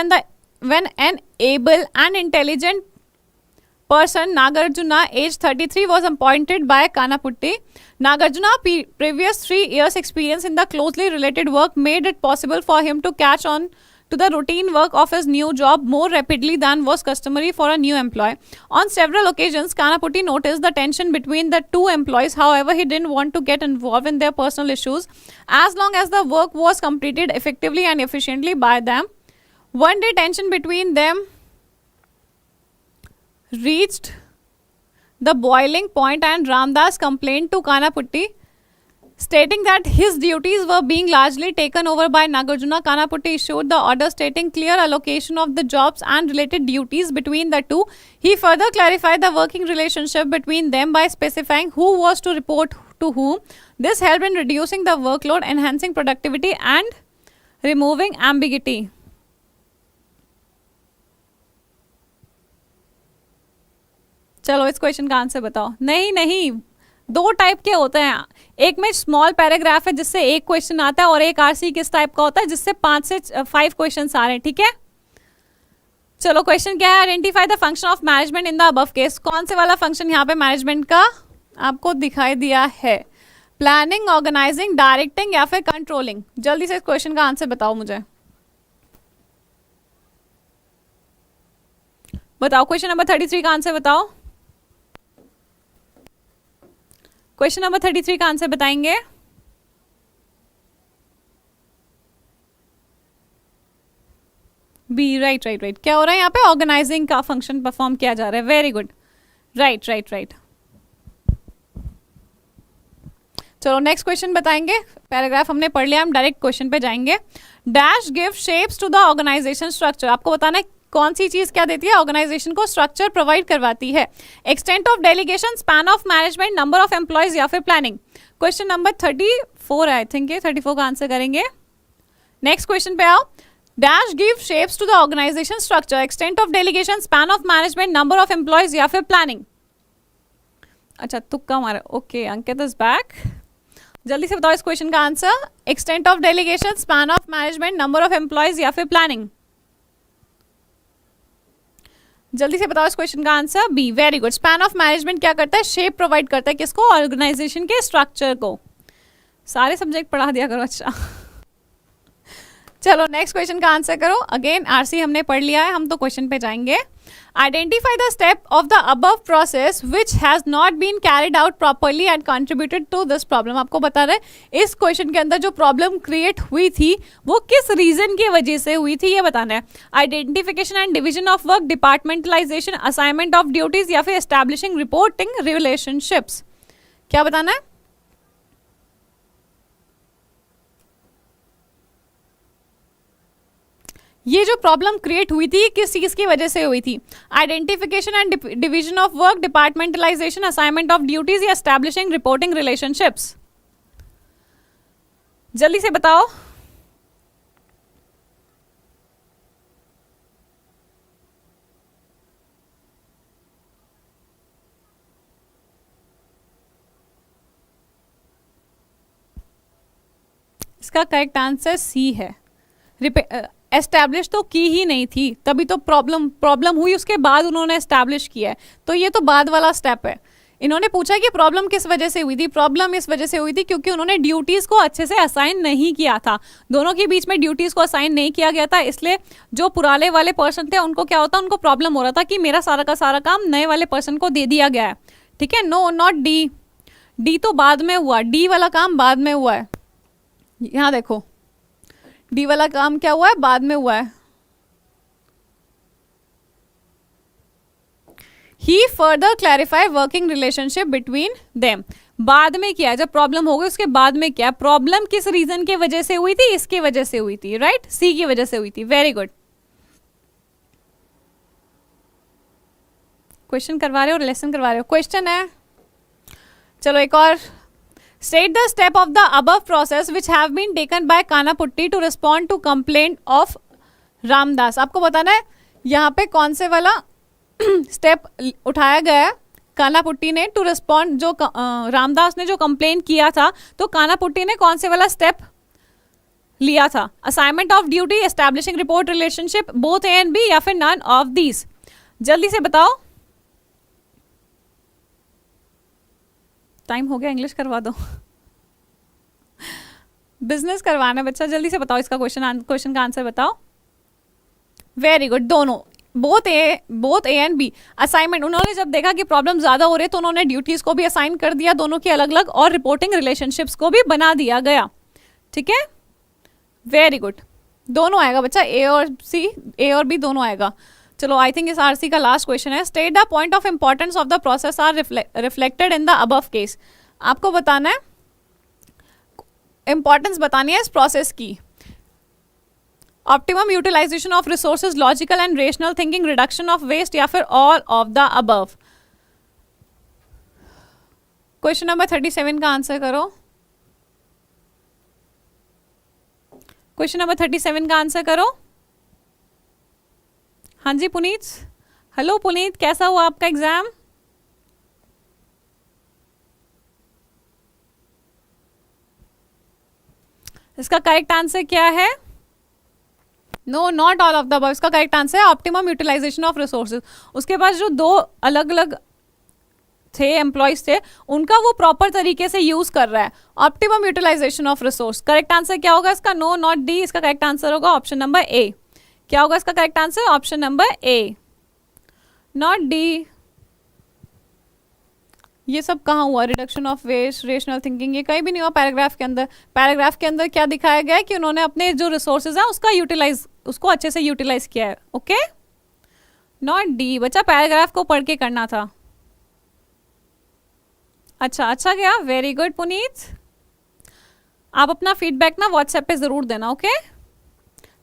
when an able and intelligent person, Nagarjuna, age 33, was appointed by Kanaputti. Nagarjuna's previous 3 years experience in the closely related work made it possible for him to catch on to the routine work of his new job more rapidly than was customary for a new employee. On several occasions, Kanaputti noticed the tension between the two employees. However, he didn't want to get involved in their personal issues as long as the work was completed effectively and efficiently by them. One day, tension between them reached the boiling point and Ramdas complained to Kanaputti, stating that his duties were being largely taken over by Nagarjuna. Kanaputti issued the order stating clear allocation of the jobs and related duties between the two. He further clarified the working relationship between them by specifying who was to report to whom. This helped in reducing the workload, enhancing productivity and removing ambiguity. चलो इस क्वेश्चन का आंसर बताओ। नहीं, 2 टाइप के होते हैं, एक में स्मॉल पैराग्राफ है जिससे एक क्वेश्चन आता है, और एक आरसी किस टाइप का होता है जिससे 5 से 5 क्वेश्चन आ रहे हैं, ठीक है। चलो क्वेश्चन क्या है? Identify the function of management in the above case. कौन से वाला फंक्शन यहाँ पे मैनेजमेंट का आपको दिखाई दिया है? प्लानिंग, ऑर्गेनाइजिंग, डायरेक्टिंग या फिर कंट्रोलिंग? जल्दी से इस क्वेश्चन का आंसर बताओ मुझे, बताओ। क्वेश्चन नंबर 33 का आंसर बताओ। क्वेश्चन नंबर 33 का आंसर बताएंगे। B, right. क्या हो रहा है यहाँ पे? ऑर्गेनाइजिंग का फंक्शन परफॉर्म किया जा रहा है। Very good, right. चलो नेक्स्ट क्वेश्चन बताएंगे। पैराग्राफ हमने पढ़ लिया, हम डायरेक्ट क्वेश्चन पे जाएंगे। Dash give shapes to the organisation structure. आपको बताना है कौन सी चीज क्या देती है? ऑर्गेनाइजेशन को स्ट्रक्चर प्रोवाइड करवाती है। Extent of delegation, span of management, number of employees या फिर planning? Question number 34 I think, 34 का आंसर करेंगे। नेक्स्ट क्वेश्चन पे आओ। Dash give shapes to the organisation structure, extent of delegation, span of management, number of employees या फिर प्लानिंग? अच्छा, तुक्का मारा। Okay, Ankit is back. जल्दी से बताओ इस क्वेश्चन का answer. Extent of delegation, span of management, number of employees या फिर प्लानिंग? जल्दी से बताओ इस क्वेश्चन का answer. B, very good. Span of management क्या करता है? शेप प्रोवाइड करता है किसको? ऑर्गेनाइजेशन के स्ट्रक्चर को। सारे सब्जेक्ट पढ़ा दिया करो। अच्छा चलो नेक्स्ट क्वेश्चन का आंसर करो। अगेन आरसी हमने पढ़ लिया है, हम तो क्वेश्चन पे जाएंगे। Identify the step of the above process which has not been carried out properly and contributed to this problem. आपको बता रहे इस क्वेश्चन के अंदर जो प्रॉब्लम क्रिएट हुई थी वो किस रीजन की वजह से हुई थी ये बताना है। Identification and division of work, departmentalisation, assignment of duties या फिर एस्टैब्लिशिंग रिपोर्टिंग रिलेशनशिप्स। क्या बताना है? ये जो प्रॉब्लम क्रिएट हुई थी किस चीज की वजह से हुई थी? Identification and division of work, departmentalisation, assignment of duties या एस्टैब्लिशिंग रिपोर्टिंग रिलेशनशिप्स। जल्दी से बताओ। इसका करेक्ट आंसर सी है। एस्टैब्लिश तो की ही नहीं थी, तभी तो प्रॉब्लम हुई, उसके बाद उन्होंने एस्टैब्लिश किया है, तो ये तो बाद वाला स्टेप है। इन्होंने पूछा कि प्रॉब्लम किस वजह से हुई थी। प्रॉब्लम इस वजह से हुई थी क्योंकि उन्होंने ड्यूटीज को अच्छे से असाइन नहीं किया था, दोनों के बीच में ड्यूटीज को असाइन नहीं किया गया था, इसलिए जो पुराने वाले पर्सन थे उनको क्या होता, उनको प्रॉब्लम हो रहा था कि मेरा सारा का सारा काम नए वाले पर्सन को दे दिया गया है। ठीक है, नो नॉट डी, डी तो बाद में हुआ, डी वाला काम बाद में हुआ है। यहाँ देखो डी वाला काम क्या हुआ है, बाद में हुआ है। He further clarify working relationship between them, बाद में किया, जब प्रॉब्लम हो गई उसके बाद में किया। प्रॉब्लम किस रीजन की वजह से हुई थी? इसकी वजह से हुई थी, राइट, सी की वजह से हुई थी। Very good. क्वेश्चन करवा रहे हो और लेसन करवा रहे हो। क्वेश्चन है, चलो एक और। State the step of the above process which have been taken by Kanaputti to respond to complaint of Ramdas. आपको बताना है यहाँ पे कौन से वाला स्टेप उठाया गया है कानापुट्टी ने टू रिस्पॉन्ड, जो रामदास ने जो कंप्लेन किया था तो कानापुट्टी ने कौन से वाला स्टेप लिया था? Assignment of duty, establishing report relationship, both A and B या फिर नन ऑफ दीज। जल्दी से बताओ, टाइम हो गया, इंग्लिश करवा दो। बिजनेस करवाना है बच्चा, जल्दी से बताओ इसका क्वेश्चन का आंसर बताओ। वेरी गुड, दोनों, both A and B. Assignment, उन्होंने जब देखा कि प्रॉब्लम ज्यादा हो रही है तो उन्होंने ड्यूटीज को भी असाइन कर दिया दोनों की अलग अलग, और रिपोर्टिंग रिलेशनशिप्स को भी बना दिया गया। ठीक है, वेरी गुड, दोनों आएगा बच्चा, ए और सी, ए और बी दोनों आएगा। चलो आई थिंक इस आरसी का लास्ट क्वेश्चन है। State the point of importance of the process are reflected in the above case. आपको बताना है, इंपॉर्टेंस बतानी है इस प्रोसेस की। Optimum utilisation of resources, logical and rational thinking, reduction of waste या फिर all of the above. Question number 37 का आंसर करो। क्वेश्चन नंबर 37 का आंसर करो। हाँ जी पुनीत, हेलो पुनीत, कैसा हुआ आपका एग्जाम? इसका करेक्ट आंसर क्या है? No, not all of the above. इसका करेक्ट आंसर है ऑप्टिमम यूटिलाइजेशन ऑफ रिसोर्सेज। उसके पास जो दो अलग अलग थे एम्प्लॉयज थे, उनका वो प्रॉपर तरीके से यूज कर रहा है। Optimum utilisation of resource, correct answer क्या होगा इसका? नो नॉट डी, इसका करेक्ट आंसर होगा ऑप्शन नंबर ए। क्या होगा इसका correct answer? Option number A, not D. ये सब कहाँ हुआ? Reduction of waste, rational thinking, ये कहीं भी नहीं हुआ पैराग्राफ के अंदर। पैराग्राफ के अंदर क्या दिखाया गया है कि उन्होंने अपने जो रिसोर्सेज हैं उसको अच्छे से यूटिलाइज किया है। Okay, not D. बच्चा पैराग्राफ को पढ़ के करना था। अच्छा गया, वेरी गुड पुनीत। आप अपना फीडबैक ना व्हाट्सएप पे जरूर देना। ओके,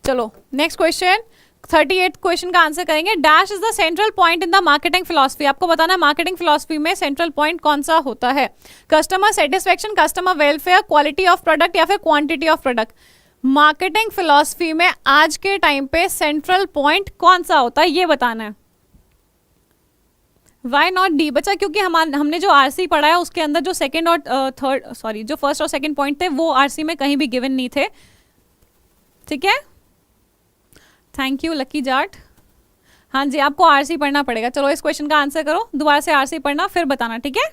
चलो नेक्स्ट क्वेश्चन, 38 क्वेश्चन का आंसर करेंगे। Dash is the central point in the marketing philosophy. आपको बताना है मार्केटिंग फिलॉसफी में सेंट्रल पॉइंट कौन सा होता है? Customer satisfaction, customer welfare, quality of product या फिर quantity of product. Marketing philosophy में आज के टाइम पे सेंट्रल पॉइंट कौन सा होता है ये बताना है। वाई नॉट डी बच्चा? क्योंकि हमने जो आरसी पढ़ा है उसके अंदर जो सेकंड और जो फर्स्ट और सेकंड पॉइंट थे वो आरसी में कहीं भी गिवन नहीं थे। ठीक है, थैंक यू लकी जाट। हाँ जी, आपको आरसी पढ़ना पड़ेगा। चलो इस क्वेश्चन का आंसर करो, दोबारा से आरसी पढ़ना फिर बताना। ठीक है,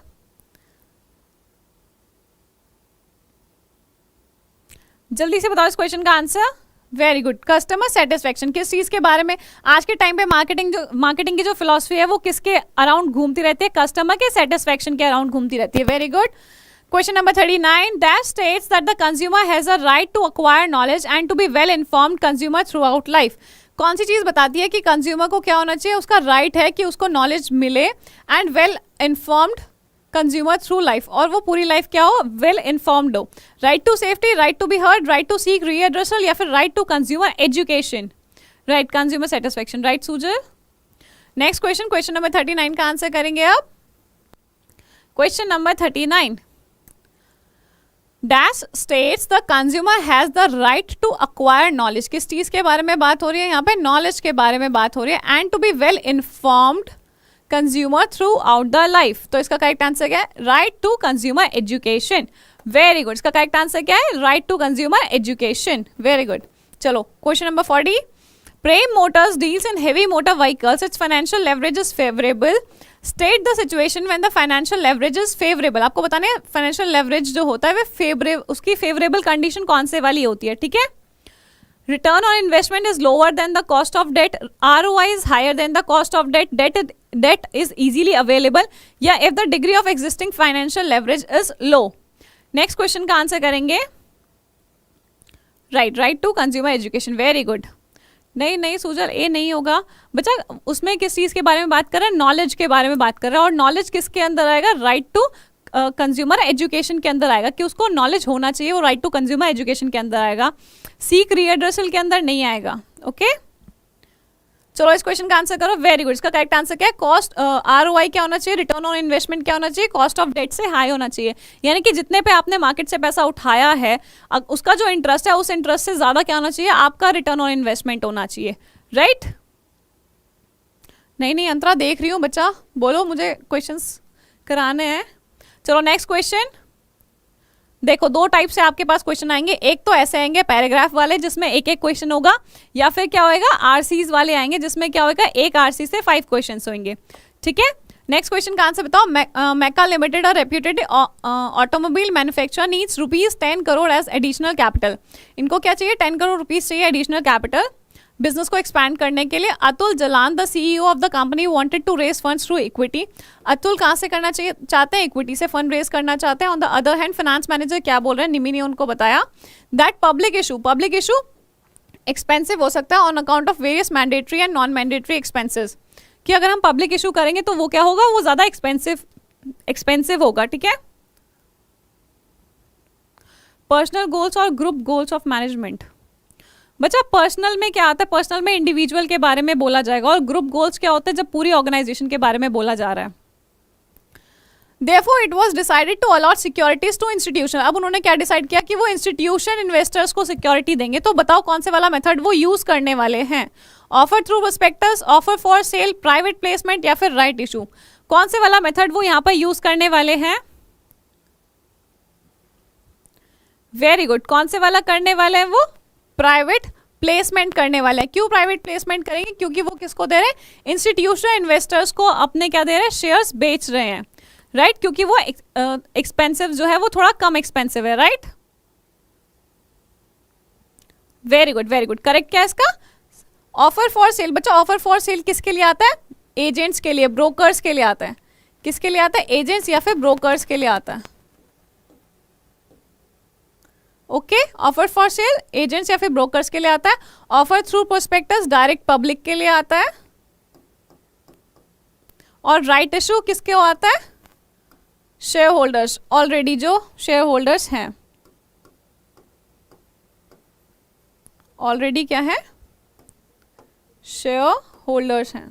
जल्दी से बताओ इस क्वेश्चन का answer. Very good. Customer satisfaction किस चीज के बारे में, आज के टाइम पे मार्केटिंग की जो फिलॉसफी है वो किसके अराउंड घूमती रहती है, कस्टमर के सेटिस्फेक्शन के अराउंड घूमती रहती है। Very good. Question number 39, that states that the consumer has a right to acquire knowledge and to be well informed consumer throughout life. कौन सी चीज बताती है कि कंज्यूमर को क्या होना चाहिए, उसका राइट है कि उसको नॉलेज मिले and well informed consumer through life, और वो पूरी लाइफ क्या हो, वेल इन्फॉर्म्ड हो। Right to safety, right to be heard, right to seek redressal, या फिर right to consumer education, right consumer satisfaction, right Sujal. Next question, question number 39 का आंसर करेंगे अब। Question number 39, dash states the consumer has the right to acquire knowledge. किस चीज के बारे में बात हो रही है यहाँ पे, नॉलेज के बारे में बात हो रही है। And to be well informed consumer throughout the life, तो इसका करेक्ट आंसर क्या है, right to consumer education. Very good. इसका करेक्ट आंसर क्या है, right to consumer education. Very good. चलो question number 40, Prem motors deals in heavy motor vehicles, its financial leverage is favourable, state the situation when the financial leverage is favourable. आपको बताना है फाइनेंशियल लेवरेज जो होता है वो उसकी फेवरेबल कंडीशन कौन से वाली होती है, ठीक है। Return on investment is lower than the cost of debt, ROI is higher than the cost of debt is easily available, या if the degree of existing financial leverage is low. Next question का आंसर करेंगे right to consumer education. Very good. नहीं सुजल, ए नहीं होगा बच्चा। उसमें किस चीज के बारे में बात कर रहे हैं, नॉलेज के बारे में बात कर रहे हैं, और नॉलेज किसके अंदर आएगा, राइट टू कंज्यूमर एजुकेशन के अंदर आएगा, कि उसको नॉलेज होना चाहिए, वो राइट टू कंज्यूमर एजुकेशन के अंदर आएगा, सीक रीएड्रेसल के अंदर नहीं आएगा। ओके चलो इस क्वेश्चन का आंसर करो। Very good. इसका करेक्ट आंसर क्या है, कॉस्ट ROI क्या होना चाहिए, रिटर्न ऑन इन्वेस्टमेंट क्या होना चाहिए, कॉस्ट ऑफ डेट से हाई होना चाहिए। यानी कि जितने पे आपने मार्केट से पैसा उठाया है उसका जो इंटरेस्ट है उस इंटरेस्ट से ज्यादा क्या होना चाहिए, आपका रिटर्न ऑन इन्वेस्टमेंट होना चाहिए। राइट नहीं अंतरा देख रही हूँ बच्चा, बोलो मुझे क्वेश्चंस कराने हैं। चलो नेक्स्ट क्वेश्चन देखो, दो टाइप से आपके पास क्वेश्चन आएंगे, एक तो ऐसे आएंगे पैराग्राफ वाले जिसमें एक एक क्वेश्चन होगा, या फिर क्या होएगा RCs वाले आएंगे जिसमें क्या होगा एक RC से 5 क्वेश्चन होंगे। ठीक है। नेक्स्ट क्वेश्चन का आंसर बताओ। मैका लिमिटेड और reputed automobile manufacturer needs ₹10 crore as additional capital. इनको क्या चाहिए, 10 करोड़ रुपीज चाहिए एडिशनल कैपिटल बिजनेस को एक्सपैंड करने के लिए। Atul Jalan the CEO of the company wanted to raise funds through equity. Atul कहाँ से करना चाहिए चाहते हैं, इक्विटी से फंड रेज करना चाहते हैं। On the other hand finance manager क्या बोल रहे हैं, निमी ने उनको बताया दैट पब्लिक इशू एक्सपेंसिव हो सकता है on account of various mandatory and non mandatory expenses, कि अगर हम पब्लिक इशू करेंगे तो वो क्या होगा, वो ज्यादा एक्सपेंसिव होगा। ठीक है। पर्सनल गोल्स और ग्रुप गोल्स ऑफ मैनेजमेंट। बच्चा पर्सनल में क्या आता है, पर्सनल में इंडिविजुअल के बारे में बोला जाएगा, और ग्रुप गोल्स क्या होते हैं, जब पूरी ऑर्गेनाइजेशन के बारे में बोला जा रहा है। Therefore, it was decided to allot securities to institution। अब उन्होंने क्या डिसाइड किया कि वो इंस्टीट्यूशन इन्वेस्टर्स को सिक्योरिटी देंगे। तो बताओ कौन से वाला मेथड वो यूज करने वाले हैं, offer through prospectus, offer for sale, private placement, या फिर राइट इशू। कौन से वाला मेथड वो यहाँ पर यूज करने वाले हैं। Very good. कौन से वाला करने वाले हैं वो, प्राइवेट प्लेसमेंट करने वाला है। क्यों प्राइवेट प्लेसमेंट करेंगे, क्योंकि वो किसको दे रहे हैं, इंस्टीट्यूशनल इन्वेस्टर्स को अपने क्या दे रहे हैं, शेयर्स बेच रहे हैं। राइट क्योंकि वो एक्सपेंसिव जो है वो थोड़ा कम एक्सपेंसिव है। Right very good. करेक्ट क्या है इसका, ऑफर फॉर सेल। बच्चा ऑफर फॉर सेल किसके लिए आता है, एजेंट्स के लिए, ब्रोकर्स के लिए आता है। किसके लिए आता है, एजेंट्स या फिर ब्रोकर्स के लिए आता है। Okay offer for sale agents या फिर ब्रोकर्स के लिए आता है। Offer through prospectus direct public के लिए आता है। और राइट इशू किसके आता है, शेयर होल्डर्स, ऑलरेडी जो शेयर होल्डर्स हैं, ऑलरेडी क्या है, शेयर होल्डर्स हैं।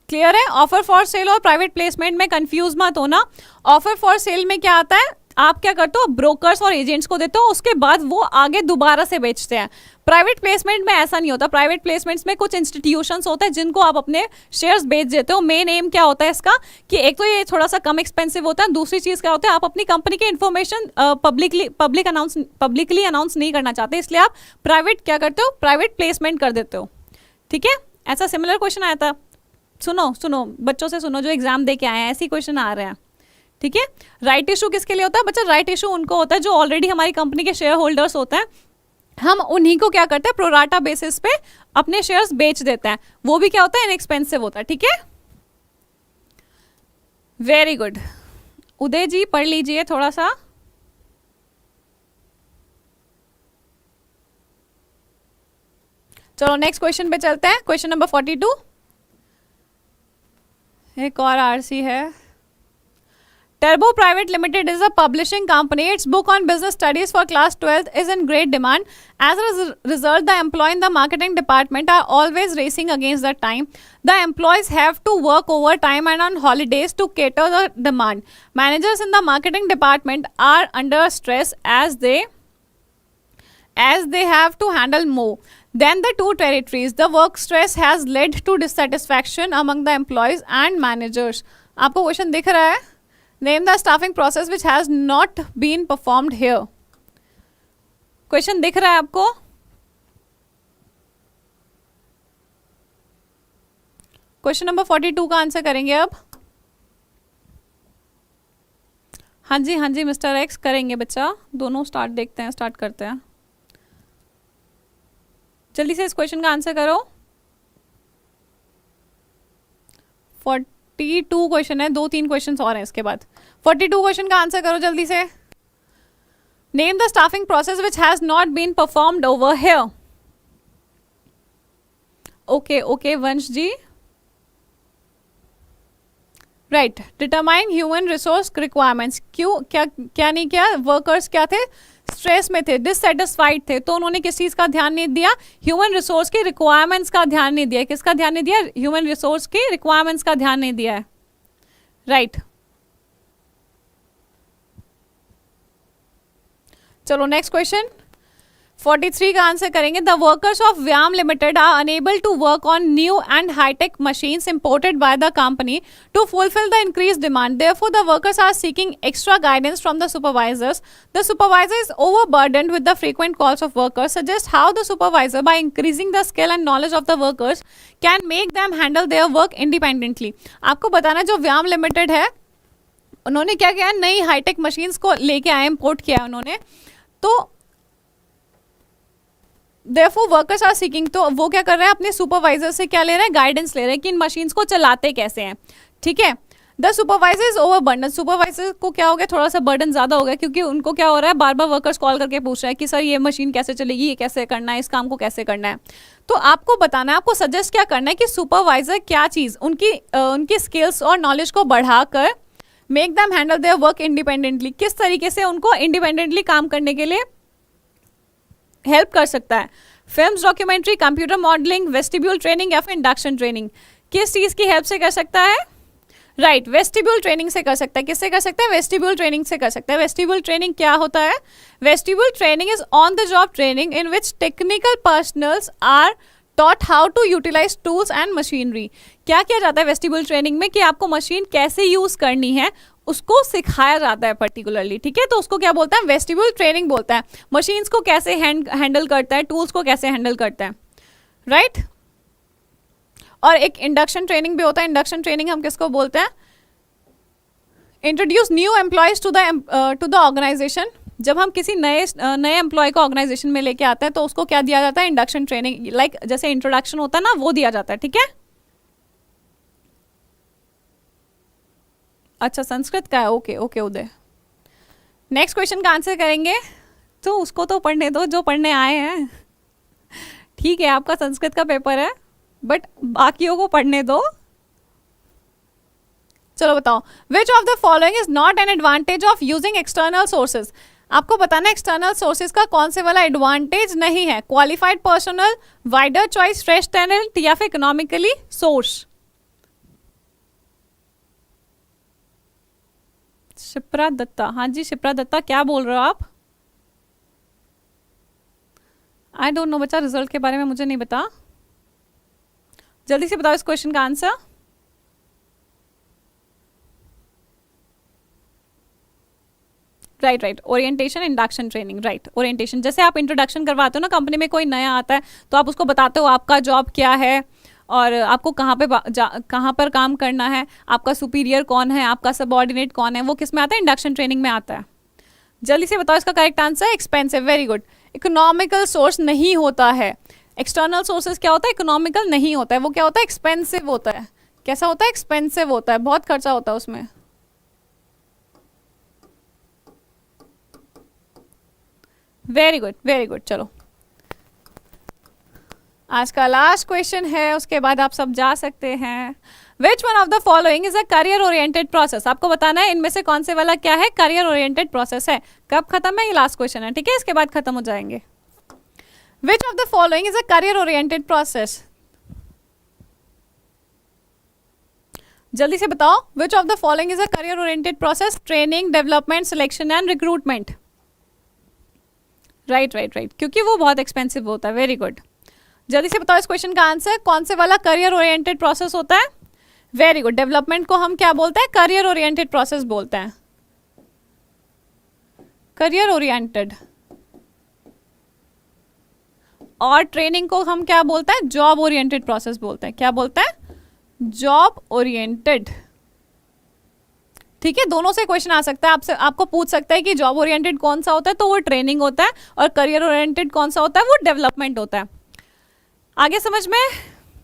क्लियर है। ऑफर फॉर सेल और प्राइवेट प्लेसमेंट में कंफ्यूज मत होना। ऑफर फॉर सेल में क्या आता है, आप क्या करते हो, ब्रोकर्स और एजेंट्स को देते हो, उसके बाद वो आगे दोबारा से बेचते हैं। प्राइवेट प्लेसमेंट में ऐसा नहीं होता। प्राइवेट प्लेसमेंट्स में कुछ इंस्टीट्यूशंस होते हैं जिनको आप अपने शेयर्स बेच देते हो। मेन एम क्या होता है इसका, कि एक तो ये थोड़ा सा कम एक्सपेंसिव होता है, दूसरी चीज क्या होता है, आप अपनी कंपनी की इन्फॉर्मेशन पब्लिकली अनाउंस नहीं करना चाहते, इसलिए आप प्राइवेट क्या करते हो, प्राइवेट प्लेसमेंट कर देते हो। ठीक है। ऐसा सिमिलर क्वेश्चन आया था, सुनो बच्चों से सुनो जो एग्जाम दे के आए हैं, ऐसे क्वेश्चन आ रहे हैं। ठीक है। राइट इशू किसके लिए होता है बच्चा? राइट इशू उनको होता है जो ऑलरेडी हमारी कंपनी के शेयर होल्डर्स होते हैं, हम उन्हीं को क्या करते हैं प्रोराटा बेसिस पे अपने शेयर्स बेच देते हैं, वो भी क्या होता है इनएक्सपेंसिव होता है, ठीक है। वेरी गुड, उदय जी पढ़ लीजिए थोड़ा सा। चलो नेक्स्ट क्वेश्चन पे चलते हैं, क्वेश्चन नंबर 42। एक और आरसी है। Turbo Private Limited is a publishing company. Its book on business studies for class 12th is in great demand. As a result, the employees in the marketing department are always racing against the time. The employees have to work overtime and on holidays to cater the demand. Managers in the marketing department are under stress as they have to handle more than the two territories. The work stress has led to dissatisfaction among the employees and managers. आपको क्वेश्चन दिख रहा है? Name the staffing process which has not been performed here. Question दिख रहा है आपको? क्वेश्चन नंबर 42 का आंसर करेंगे अब। हाँ जी मिस्टर एक्स करेंगे बच्चा, दोनों स्टार्ट करते हैं। जल्दी से इस क्वेश्चन का आंसर करो। 42 क्वेश्चन है, 2-3 क्वेश्चन और हैं इसके बाद। 42 क्वेश्चन का आंसर करो जल्दी से। Name the staffing process which has not been performed over here. Okay Vansh ji, right. Determine human resource requirements. क्यों, क्या नहीं किया? वर्कर्स क्या थे? स्ट्रेस में थे, डिससेटिस्फाइड थे, तो उन्होंने किस चीज का ध्यान नहीं दिया? ह्यूमन रिसोर्स की रिक्वायरमेंट्स का ध्यान नहीं दिया। किसका ध्यान नहीं दिया? ह्यूमन रिसोर्स की रिक्वायरमेंट्स का ध्यान नहीं दिया है, राइट। चलो नेक्स्ट क्वेश्चन 43 का आंसर करेंगे। The workers of Vyam limited are unable to work on new and hitech machines imported by the company to fulfil the increase demand. Therefore the workers are seeking extra guidance from the supervisors. The supervisor is overburdened with the frequent calls of workers. Suggest how the supervisor by increasing the skill and knowledge of the workers can make them handle their work independently. आपको बताना, जो व्याम लिमिटेड है उन्होंने क्या किया? नई हाईटेक मशीन्स को लेके आए, इम्पोर्ट किया उन्होंने, तो Therefore वर्कर्स आर सीकिंग, तो वो क्या कर रहे हैं? अपने सुपरवाइजर से क्या ले रहे हैं? गाइडेंस ले रहे हैं कि इन मशीन्स को चलाते कैसे हैं, ठीक है। The supervisor is overburden. Supervisor को क्या हो गया? थोड़ा सा बर्डन ज्यादा हो गया, क्योंकि उनको क्या हो रहा है, बार बार वर्कर्स कॉल करके पूछ रहे हैं कि सर ये मशीन कैसे चलेगी, ये कैसे करना है, इस काम को कैसे करना है। तो आपको बताना है, आपको सजेस्ट क्या करना है कि सुपरवाइजर क्या चीज उनकी स्किल्स और नॉलेज को बढ़ाकर make them handle their work independently, किस तरीके से उनको इंडिपेंडेंटली काम करने के लिए हेल्प कर सकता है। Films, documentary, computer modelling, vestibule training या फिर इंडक्शन ट्रेनिंग, किस चीज की हेल्प से कर सकता है? राइट, वेस्टिब्यूल ट्रेनिंग से कर सकता है। किससे कर सकता है? वेस्टिब्यूल ट्रेनिंग से कर सकता है। वेस्टिब्यूल ट्रेनिंग क्या होता है? Vestibule training is on the job training in which technical personnels are taught how to utilize tools and machinery। क्या किया जाता है वेस्टिब्यूल ट्रेनिंग में? कि आपको मशीन कैसे यूज करनी है उसको सिखाया जाता है पर्टिकुलरली, ठीक है। तो उसको क्या बोलता है? वेस्टिब्यूल ट्रेनिंग बोलता है। मशीन्स को कैसे हैंडल करता है, टूल्स को कैसे हैंडल करता है, राइट। और एक इंडक्शन ट्रेनिंग भी होता है। इंडक्शन ट्रेनिंग हम किसको बोलते हैं? Introduce new employees to the organisation. जब हम किसी नए एम्प्लॉय को ऑर्गेनाइजेशन में लेके आते हैं तो उसको क्या दिया जाता है? इंडक्शन ट्रेनिंग, लाइक जैसे इंट्रोडक्शन होता है ना, वो दिया जाता है, ठीक है। अच्छा, संस्कृत का है, ओके उदय। नेक्स्ट क्वेश्चन का आंसर करेंगे, तो उसको तो पढ़ने दो जो पढ़ने आए हैं, ठीक है। आपका संस्कृत का पेपर है, बट बाकियों को पढ़ने दो। चलो बताओ, विच of the following is not an advantage of using external sources. आपको बताना एक्सटर्नल सोर्सेज का कौन से वाला एडवांटेज नहीं है? Qualified personal, wider choice, fresh talent या फिर इकोनॉमिकली सोर्स। शिप्रा दत्ता, हाँ जी शिप्रा दत्ता, क्या बोल रहे हो आप? आई डोंट नो बच्चा, रिजल्ट के बारे में मुझे नहीं पता। जल्दी से बताओ इस क्वेश्चन का answer. Right, orientation, induction training, right. Orientation, जैसे आप इंट्रोडक्शन करवाते हो ना, कंपनी में कोई नया आता है तो आप उसको बताते हो आपका जॉब क्या है, और आपको कहाँ पर काम करना है, आपका सुपीरियर कौन है, आपका सबऑर्डिनेट कौन है, वो किस में आता है, इंडक्शन ट्रेनिंग में आता है। जल्दी से बताओ इसका correct answer. Expensive, very good. Economical source नहीं होता है। एक्सटर्नल सोर्सेज क्या होता है, इकोनॉमिकल नहीं होता है, वो क्या होता है, एक्सपेंसिव होता है। कैसा होता है, एक्सपेंसिव होता है, बहुत खर्चा होता है उसमें। Very good, very good. चलो आज का लास्ट क्वेश्चन है, उसके बाद आप सब जा सकते हैं। Which one of the following is a career oriented process. आपको बताना है इनमें से कौन से वाला क्या है, करियर ओरिएंटेड प्रोसेस है। कब खत्म है, ये लास्ट क्वेश्चन है, ठीक है, इसके बाद खत्म हो जाएंगे। विच of the following is a career oriented process, जल्दी से बताओ। विच of the following is a career oriented process, training, development, selection and recruitment. Right right right, क्योंकि वो बहुत एक्सपेंसिव होता है। Very good. जल्दी से बताओ इस क्वेश्चन का आंसर, कौन से वाला करियर ओरिएंटेड प्रोसेस होता है। Very good. डेवलपमेंट को हम क्या बोलते हैं, करियर ओरिएंटेड प्रोसेस बोलते हैं, करियर ओरिएंटेड। और ट्रेनिंग को हम क्या बोलते हैं, जॉब ओरिएंटेड प्रोसेस बोलते हैं। क्या बोलते हैं, जॉब ओरिएंटेड। ठीक है, दोनों से क्वेश्चन आ सकता है, आपको पूछ सकता है कि जॉब ओरिएंटेड कौन सा होता है, तो वो ट्रेनिंग होता है, और करियर ओरिएंटेड कौन सा होता है, वो डेवलपमेंट होता है। आगे समझ में